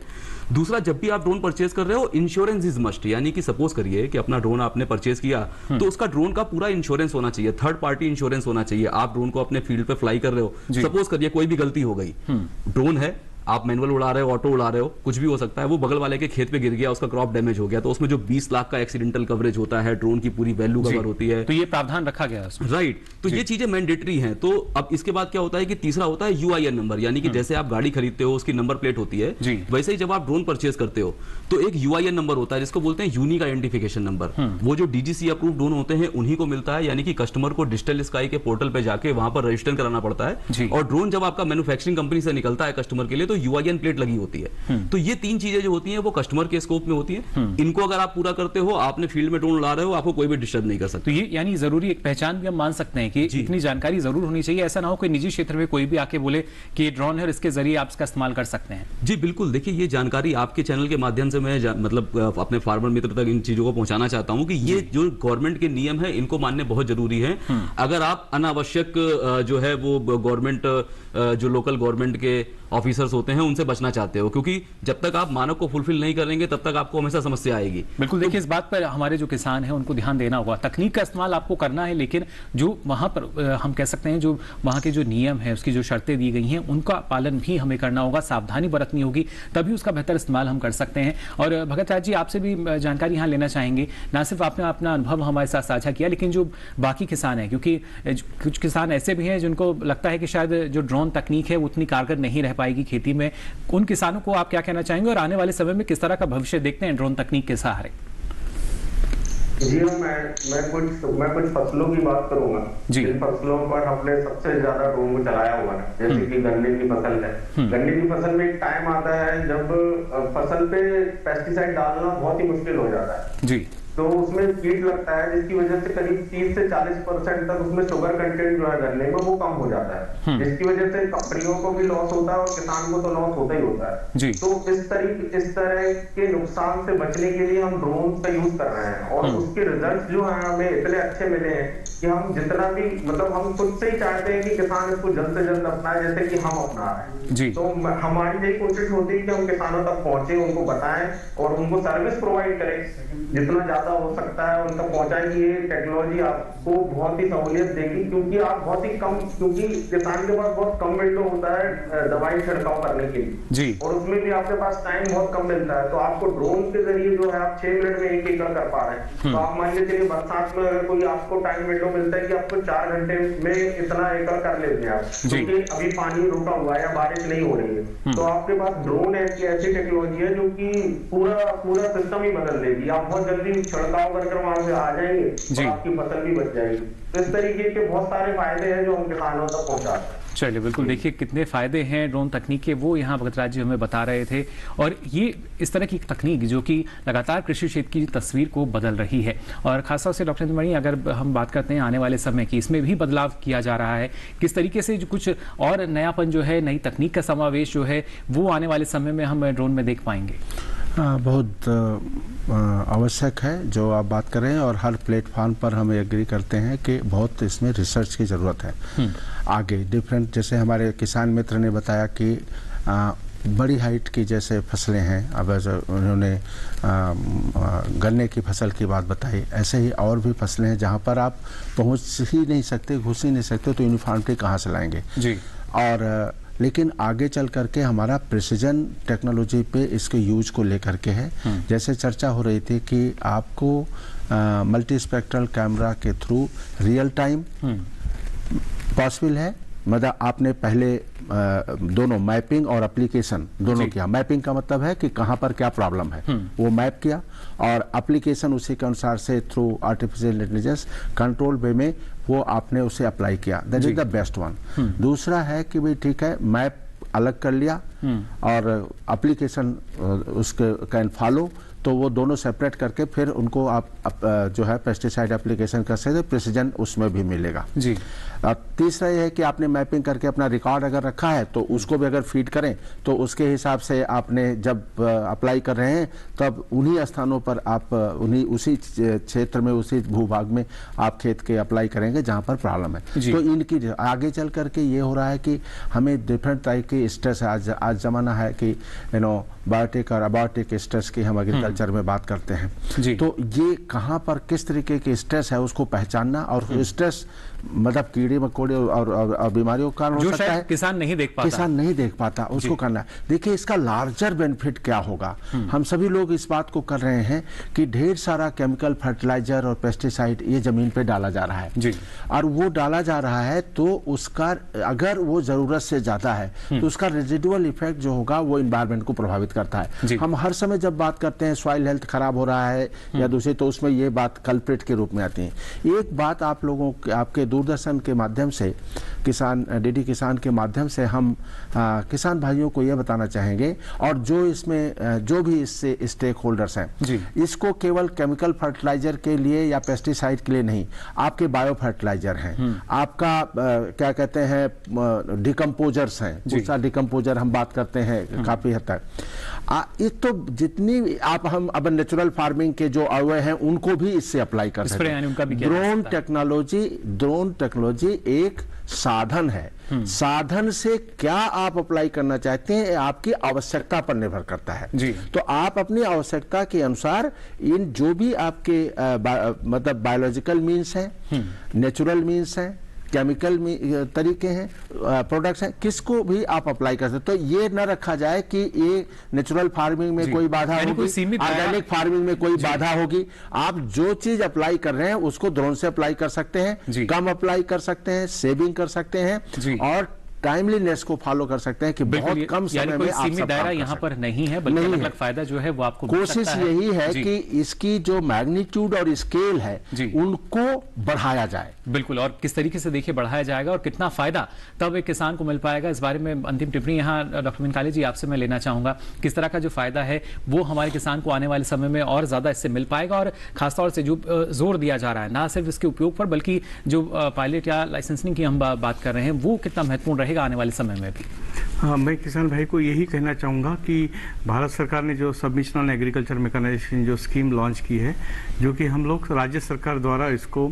दूसरा, जब भी आप ड्रोन परचेज कर रहे हो, इंश्योरेंस इज मस्ट, यानी कि सपोज करिए कि अपना ड्रोन आपने परचेज किया तो उसका ड्रोन का पूरा इंश्योरेंस होना चाहिए, थर्ड पार्टी इंश्योरेंस होना चाहिए। आप ड्रोन को अपने फील्ड पे फ्लाई कर रहे हो, सपोज करिए कोई भी गलती हो गई, ड्रोन है, आप मैनुअल उड़ा रहे हो, ऑटो उड़ा रहे हो, कुछ भी हो सकता है, वो बगल वाले के खेत पे गिर गया, उसका क्रॉप डैमेज हो गया, तो उसमें जो 20 लाख का एक्सीडेंटल कवरेज होता है, ड्रोन की पूरी वैल्यू कवर होती है, तो ये प्रावधान रखा गया है, राइट। तो ये चीजें मैंडेटरी हैं। तो अब इसके बाद क्या होता है कि तीसरा होता है UIN नंबर, यानी कि जैसे आप गाड़ी खरीदते हो उसकी नंबर प्लेट होती है, वैसे ही जब आप ड्रोन परचेज करते हो तो एक UIN नंबर होता है जिसको बोलते हैं यूनिक आइडेंटिफिकेशन नंबर। वो जो DGCA अप्रूव ड्रोन होते हैं उन्हीं को मिलता है, यानी कि कस्टमर को डिजिटल स्काई के पोर्टल पे जाके वहां पर रजिस्टर कराना पड़ता है, और ड्रोन जब आपका मैन्युफैक्चरिंग कंपनी से निकलता है कस्टमर के लिए तो यूआईएन प्लेट लगी होती है। तो ये 3 चीजें जो होती हैं वो कस्टमर के स्कोप में होती हैं। इनको अगर आप पूरा करते हो, आपने फील्ड में ड्रोन ला रहे हो, आपको कोई भी डिस्टर्ब नहीं कर सकता। तो ये यानी जरूरी एक पहचान भी हम मान सकते हैं कि इतनी जानकारी जरूर होनी चाहिए, ऐसा ना हो कोई निजी क्षेत्र में कोई भी आके बोले कि ये ड्रोन है और इसके जरिए आप इसका इस्तेमाल कर सकते हैं। जी बिल्कुल, देखिए ये जानकारी आपके चैनल के माध्यम से मैं मतलब अपने फार्मर मित्र तक इन चीजों को पहुंचाना चाहता हूं कि ये जो गवर्नमेंट के नियम है इनको मानने बहुत जरूरी है। अगर आप अनावश्यक जो है वो गवर्नमेंट जो लोकल गवर्नमेंट के ऑफिसर्स होते हैं उनसे बचना चाहते हो, क्योंकि जब तक आप मानक को फुलफिल नहीं करेंगे तब तक आपको हमेशा समस्या आएगी। बिल्कुल, देखिए इस बात पर हमारे जो किसान हैं उनको ध्यान देना होगा। तकनीक का इस्तेमाल आपको करना है, लेकिन जो वहां पर हम कह सकते हैं जो वहां के जो नियम है, उसकी जो शर्तें दी गई हैं, उनका पालन भी हमें करना होगा, सावधानी बरतनी होगी, तभी उसका बेहतर इस्तेमाल हम कर सकते हैं। और भगत राज जी, आपसे भी जानकारी यहाँ लेना चाहेंगे। ना सिर्फ आपने अपना अनुभव हमारे साथ साझा किया, लेकिन जो बाकी किसान हैं, क्योंकि कुछ किसान ऐसे भी हैं जिनको लगता है कि शायद जो ड्रोन तकनीक है वो उतनी कारगर नहीं रह पाएगी खेती में, उन किसानों को आप क्या कहना चाहेंगे और आने वाले समय में किस तरह का भविष्य देखते हैं ड्रोन तकनीक के सहारे? जी हाँ, मैं कुछ फसलों की बात करूंगा जिन फसलों पर हमने सबसे ज्यादा ड्रोन को चलाया हुआ है, जैसे कि गन्ने की फसल है। गन्ने की फसल में एक टाइम आता है जब फसल पे पेस्टिसाइड डालना बहुत ही मुश्किल हो जाता है जी, तो उसमें कीट लगता है जिसकी वजह से करीब 30 से 40% तक उसमें शुगर कंटेंट जो है गन्ने में वो कम हो जाता है, जिसकी वजह से कंपनियों को भी लॉस होता है और किसान को तो लॉस होता ही होता है जी। तो इस तरह के नुकसान से बचने के लिए हम ड्रोन का यूज कर रहे हैं और उसके रिजल्ट जो है हमें इतने अच्छे मिले हैं कि हम जितना भी मतलब हम खुद से ही चाहते हैं कि किसान इसको जल्द से जल्द अपनाए, जैसे कि हम अपना रहे हैं। तो हमारी यही कोशिश होती है कि हम किसानों तक पहुंचे, उनको बताएं और उनको सर्विस प्रोवाइड करें जितना ज्यादा हो सकता है उनका पहुंचाएं कि ये टेक्नोलॉजी आपको बहुत ही सहूलियत देगी, क्योंकि आप बहुत ही कम, क्योंकि किसान के पास बहुत कम विंडो होता है दवाई छिड़काव करने के लिए जी, और उसमें भी आपके पास टाइम बहुत कम मिलता है। तो आपको ड्रोन के जरिए जो है आप 6 मिनट में 1 एकड़ कर पा रहे हैं। तो आप मान के चलिए बरसात में अगर कोई आपको टाइम विंडो मिलता है कि आपको 4 घंटे में इतना एकड़ कर लेते हैं आप, क्योंकि अभी पानी रुका हुआ है या बारिश नहीं हो रही है, तो आपके पास ड्रोन ऐसी टेक्नोलॉजी है जो कि पूरा सिस्टम ही बदल देगी। आप बहुत जल्दी छिड़काव करके वहां से आ जाएंगे और आपकी फसल भी बच जाएगी। तो इस तरीके के बहुत सारे फायदे हैं जो हम किसानों तक पहुंचाते हैं। चलिए, बिल्कुल, देखिए कितने फायदे हैं ड्रोन तकनीक के, वो यहाँ भगत राज जी हमें बता रहे थे। और ये इस तरह की तकनीक जो कि लगातार कृषि क्षेत्र की तस्वीर को बदल रही है, और खासतौर से डॉक्टर मणि अगर हम बात करते हैं आने वाले समय की, इसमें भी बदलाव किया जा रहा है, किस तरीके से जो कुछ और नयापन जो है, नई तकनीक का समावेश जो है, वो आने वाले समय में हम ड्रोन में देख पाएंगे? बहुत आवश्यक है जो आप बात कर रहे हैं, और हर प्लेटफॉर्म पर हम एग्री करते हैं कि बहुत इसमें रिसर्च की ज़रूरत है आगे। डिफरेंट, जैसे हमारे किसान मित्र ने बताया कि बड़ी हाइट की जैसे फसलें हैं, अब उन्होंने गन्ने की फसल की बात बताई, ऐसे ही और भी फसलें हैं जहाँ पर आप पहुँच ही नहीं सकते, घुस ही नहीं सकते, तो यूनिफॉर्मिटी कहाँ से लाएंगे जी। और लेकिन आगे चल करके हमारा प्रिसीजन टेक्नोलॉजी पे इसके यूज को लेकर के है। जैसे चर्चा हो रही थी कि आपको मल्टी स्पेक्ट्रल कैमरा के थ्रू रियल टाइम पॉसिबल है, मतलब आपने पहले दोनों मैपिंग और एप्लीकेशन दोनों किया। मैपिंग का मतलब है कि कहाँ पर क्या प्रॉब्लम है वो मैप किया, और एप्लीकेशन उसी के अनुसार से थ्रू आर्टिफिशियल इंटेलिजेंस कंट्रोल वे में वो आपने उसे अप्लाई किया। That is the best one. दूसरा है कि भाई ठीक है, मैप अलग कर लिया और एप्लीकेशन उसके कैन फॉलो, तो वो दोनों सेपरेट करके फिर उनको आप जो है पेस्टिसाइड एप्लीकेशन कर सकते, प्रिसीजन उसमें भी मिलेगा जी। तीसरा ये है कि आपने मैपिंग करके अपना रिकॉर्ड अगर रखा है तो उसको भी अगर फीड करें तो उसके हिसाब से आपने जब अप्लाई कर रहे हैं तब उन्हीं स्थानों पर आप उसी क्षेत्र में, उसी भूभाग में आप खेत के अप्लाई करेंगे जहां पर प्रॉब्लम है। तो इनकी आगे चल करके ये हो रहा है कि हमें डिफरेंट टाइप की स्ट्रेस, आज जमाना है कि बायोटिक और अबायोटिक स्ट्रेस की हम एग्रीकल्चर में बात करते हैं, तो ये कहाँ पर किस तरीके की स्ट्रेस है उसको पहचानना, और स्ट्रेस मतलब कीड़े मकोड़े और बीमारियों का कारण हो सकता है, किसान नहीं देख पाता उसको करना। देखिए इसका लार्जर बेनिफिट क्या होगा। हम सभी लोग इस बात को कर रहे हैं कि ढेर सारा केमिकल फर्टिलाइजर और पेस्टिसाइड ये जमीन पे डाला जा रहा है जी, और वो डाला जा रहा है तो उसका अगर वो जरूरत से ज्यादा है तो उसका रेजिडुअल इफेक्ट जो होगा वो इन्वायरमेंट को प्रभावित करता है। हम हर समय जब बात करते हैं सॉइल हेल्थ खराब हो रहा है या दूसरी, तो उसमें ये बात कल्प्रिट के रूप में आती है। एक बात आप लोगों आपके दूरदर्शन के माध्यम से किसान डीडी किसान के माध्यम से हम किसान भाइयों को यह बताना चाहेंगे, और जो इसमें जो भी इससे स्टेक होल्डर्स हैं, इसको केवल केमिकल फर्टिलाइजर के लिए या पेस्टिसाइड के लिए नहीं, आपके बायो फर्टिलाइजर हैं, आपका क्या कहते हैं डिकम्पोजर्स हैं, भूसा डिकम्पोजर हम बात करते हैं काफी हद तक, इस तो जितनी आप हम अब नेचुरल फार्मिंग के जो अवय हैं उनको भी इससे अप्लाई कर सकते हैं। ड्रोन टेक्नोलॉजी एक साधन है, साधन से क्या आप अप्लाई करना चाहते हैं आपकी आवश्यकता पर निर्भर करता है जी। तो आप अपनी आवश्यकता के अनुसार इन जो भी आपके मतलब बायोलॉजिकल मीन्स हैं, नेचुरल मीन्स हैं, केमिकल तरीके हैं, प्रोडक्ट्स हैं, किसको भी आप अप्लाई कर सकते। तो ये न रखा जाए कि ये नेचुरल फार्मिंग में कोई बाधा होगी, ऑर्गेनिक फार्मिंग में कोई बाधा होगी। आप जो चीज अप्लाई कर रहे हैं उसको ड्रोन से अप्लाई कर सकते हैं, कम अप्लाई कर सकते हैं, सेविंग कर सकते हैं और टाइमलीनेस को फॉलो कर सकते हैं कि बहुत कम समय में आप सीमित दायरा यहाँ पर नहीं है, बल्कि अलग फायदा जो है वो आपको कोशिश यही है कि इसकी जो मैग्नीट्यूड और स्केल है उनको बढ़ाया जाए। बिल्कुल, और किस तरीके से देखिए बढ़ाया जाएगा और कितना फायदा तब एक किसान को मिल पाएगा, इस बारे में अंतिम टिप्पणी यहाँ डॉक्टर मिनकाली जी आपसे मैं लेना चाहूंगा। किस तरह का जो फायदा है वो हमारे किसान को आने वाले समय में और ज्यादा इससे मिल पाएगा, और खासतौर से जो जोर दिया जा रहा है ना सिर्फ इसके उपयोग पर बल्कि जो पायलट या लाइसेंसिंग की हम बात कर रहे हैं वो कितना महत्वपूर्ण आने वाले समय में भी। हाँ, मैं किसान भाई को यही कहना चाहूँगा कि भारत सरकार ने जो सबमिशन ऑन एग्रीकल्चर मैकेनाइजेशन जो स्कीम लॉन्च की है, जो कि हम लोग राज्य सरकार द्वारा इसको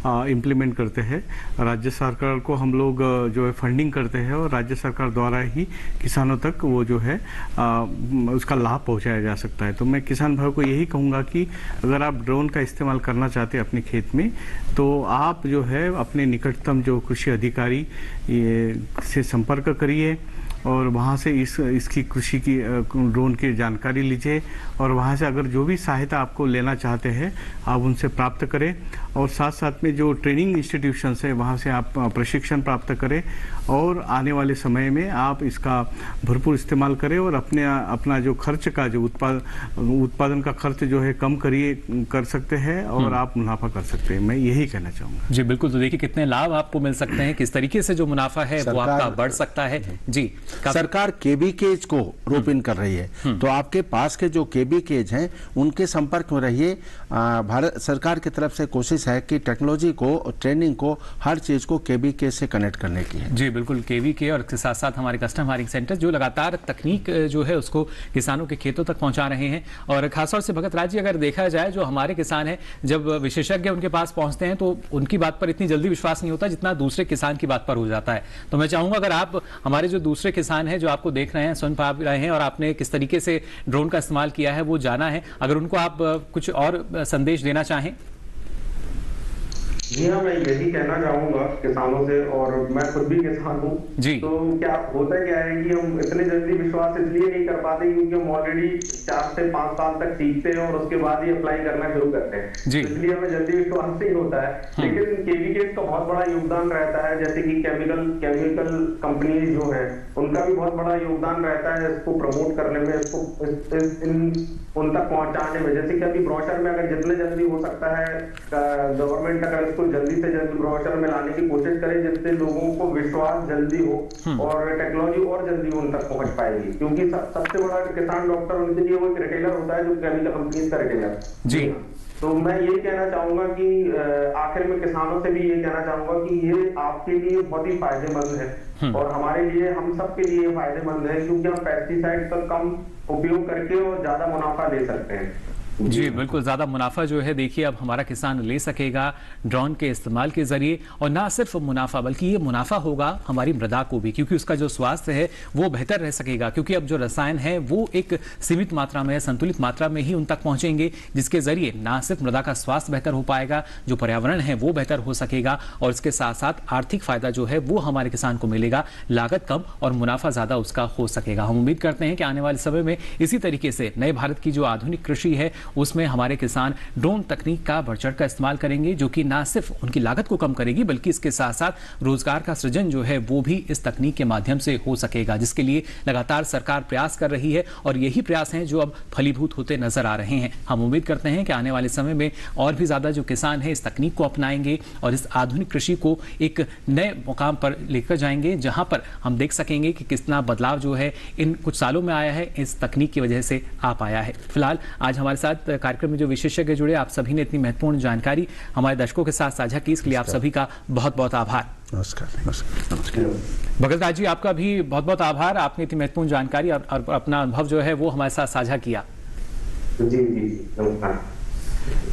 इम्प्लीमेंट करते हैं, राज्य सरकार को हम लोग जो है फंडिंग करते हैं और राज्य सरकार द्वारा ही किसानों तक वो जो है उसका लाभ पहुँचाया जा सकता है। तो मैं किसान भाई को यही कहूँगा कि अगर आप ड्रोन का इस्तेमाल करना चाहते हैं अपने खेत में, तो आप जो है अपने निकटतम जो कृषि अधिकारी से संपर्क करिए और वहाँ से इसकी कृषि की ड्रोन की जानकारी लीजिए, और वहाँ से अगर जो भी सहायता आपको लेना चाहते हैं आप उनसे प्राप्त करें, और साथ साथ में जो ट्रेनिंग इंस्टीट्यूशंस है वहाँ से आप प्रशिक्षण प्राप्त करें, और आने वाले समय में आप इसका भरपूर इस्तेमाल करें और अपना जो खर्च का जो उत्पादन का खर्च जो है कम कर सकते हैं और आप मुनाफा कर सकते हैं। मैं यही कहना चाहूँगा जी। बिल्कुल, तो देखिए कितने लाभ आपको मिल सकते हैं, किस तरीके से जो मुनाफा है वो आपका बढ़ सकता है जी। सरकार केबी केज को रोप इन कर रही है, तो आपके पास के जो केबी केज हैं उनके संपर्क में रहिए। भारत सरकार की तरफ से कोशिश है कि टेक्नोलॉजी को, ट्रेनिंग को, हर चीज को केबी केज से कनेक्ट करने की है जी। बिल्कुल, केवी के और साथ साथ हमारे कस्टम हायरिंग सेंटर जो लगातार तकनीक जो है उसको किसानों के खेतों तक पहुंचा रहे हैं। और खासतौर से भगत राज जी अगर देखा जाए, जो हमारे किसान हैं जब विशेषज्ञ उनके पास पहुंचते हैं तो उनकी बात पर इतनी जल्दी विश्वास नहीं होता जितना दूसरे किसान की बात पर हो जाता है। तो मैं चाहूंगा अगर आप हमारे जो दूसरे किसान हैं जो आपको देख रहे हैं, सुन पा रहे हैं और आपने किस तरीके से ड्रोन का इस्तेमाल किया है वो जाना है, अगर उनको आप कुछ और संदेश देना चाहें। जी हाँ, मैं यही कहना चाहूंगा किसानों से, और मैं खुद भी किसान हूँ जी। तो क्या होता है कि हम इतने जल्दी विश्वास इसलिए नहीं कर पाते क्योंकि हम ऑलरेडी 4 से 5 साल तक सीखते हैं और उसके बाद ही अप्लाई करना शुरू करते हैं जी। इसलिए हमें जल्दी विश्वास नहीं होता है। लेकिन केवीकेट का बहुत बड़ा योगदान रहता है, जैसे कि केमिकल कंपनी जो है उनका भी बहुत बड़ा योगदान रहता है इसको प्रमोट करने में, इसको उन तक पहुंचाने में। जैसे कि अभी ब्रोशर में अगर जितने जल्दी हो सकता है गवर्नमेंट अगर जल्दी से जल्दी ब्रोशर में लाने की कोशिश करें जिससे लोगों को विश्वास जल्दी हो और टेक्नोलॉजी और जल्दी उन तक पहुंच पाएगी, क्योंकि सबसे बड़ा किसान डॉक्टर उनके लिए वो एक रिटेलर होता है जो केमिकल कंपनीज का रिटेलर जी। तो मैं ये कहना चाहूंगा कि आखिर में किसानों से भी ये कहना चाहूंगा कि ये आपके लिए बहुत ही फायदेमंद है और हमारे लिए, हम सबके लिए फायदेमंद है, क्योंकि हम पेस्टिसाइड का कम उपयोग करके और ज्यादा मुनाफा ले सकते हैं जी। बिल्कुल, ज्यादा मुनाफा जो है देखिए अब हमारा किसान ले सकेगा ड्रोन के इस्तेमाल के जरिए, और ना सिर्फ मुनाफा बल्कि ये मुनाफा होगा हमारी मृदा को भी, क्योंकि उसका जो स्वास्थ्य है वो बेहतर रह सकेगा, क्योंकि अब जो रसायन है वो एक सीमित मात्रा में, संतुलित मात्रा में ही उन तक पहुंचेंगे, जिसके जरिए ना सिर्फ मृदा का स्वास्थ्य बेहतर हो पाएगा, जो पर्यावरण है वो बेहतर हो सकेगा, और इसके साथ साथ आर्थिक फायदा जो है वो हमारे किसान को मिलेगा, लागत कम और मुनाफा ज्यादा उसका हो सकेगा। हम उम्मीद करते हैं कि आने वाले समय में इसी तरीके से नए भारत की जो आधुनिक कृषि है उसमें हमारे किसान ड्रोन तकनीक का बढ़ चढ़ कर इस्तेमाल करेंगे, जो कि ना सिर्फ उनकी लागत को कम करेगी बल्कि इसके साथ साथ रोजगार का सृजन जो है वो भी इस तकनीक के माध्यम से हो सकेगा, जिसके लिए लगातार सरकार प्रयास कर रही है और यही प्रयास हैं जो अब फलीभूत होते नजर आ रहे हैं। हम उम्मीद करते हैं कि आने वाले समय में और भी ज्यादा जो किसान हैं इस तकनीक को अपनाएंगे और इस आधुनिक कृषि को एक नए मुकाम पर लेकर जाएंगे, जहां पर हम देख सकेंगे कि कितना बदलाव जो है इन कुछ सालों में आया है, इस तकनीक की वजह से आ पाया है। फिलहाल आज हमारे साथ कार्यक्रम में जो विशेषज्ञ जुड़े, आप सभी ने इतनी महत्वपूर्ण जानकारी हमारे दर्शकों के साथ साझा की, इसके लिए आप सभी का बहुत बहुत आभार। नमस्कार। भगत राज जी, आपका भी बहुत बहुत आभार, आपने इतनी महत्वपूर्ण जानकारी और अपना अनुभव जो है वो हमारे साथ साझा किया।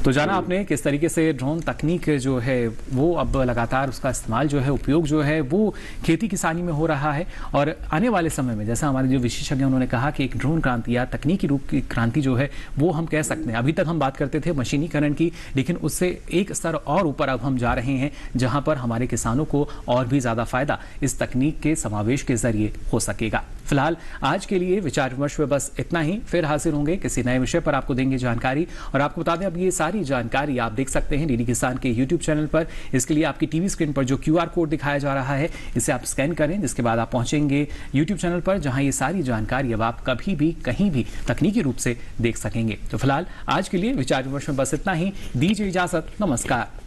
तो जाना आपने किस तरीके से ड्रोन तकनीक जो है वो अब लगातार उसका इस्तेमाल जो है, उपयोग जो है वो खेती किसानी में हो रहा है और आने वाले समय में, जैसा हमारे जो विशेषज्ञ उन्होंने कहा कि एक ड्रोन क्रांति या तकनीकी रूप की क्रांति जो है वो हम कह सकते हैं। अभी तक हम बात करते थे मशीनीकरण की, लेकिन उससे एक स्तर और ऊपर अब हम जा रहे हैं, जहां पर हमारे किसानों को और भी ज्यादा फायदा इस तकनीक के समावेश के जरिए हो सकेगा। फिलहाल आज के लिए विचार विमर्श में बस इतना ही, फिर हाजिर होंगे किसी नए विषय पर, आपको देंगे जानकारी। और आपको बता दें, अब ये सारी जानकारी आप देख सकते हैं डीडी किसान के यूट्यूब चैनल पर। इसके लिए आपकी टीवी स्क्रीन पर जो QR कोड दिखाया जा रहा है, इसे आप स्कैन करें, जिसके बाद आप पहुंचेंगे यूट्यूब चैनल पर, जहां ये सारी जानकारी अब आप कभी भी कहीं भी तकनीकी रूप से देख सकेंगे। तो फिलहाल आज के लिए विचार विमर्श में बस इतना ही, दीजिए इजाजत, नमस्कार।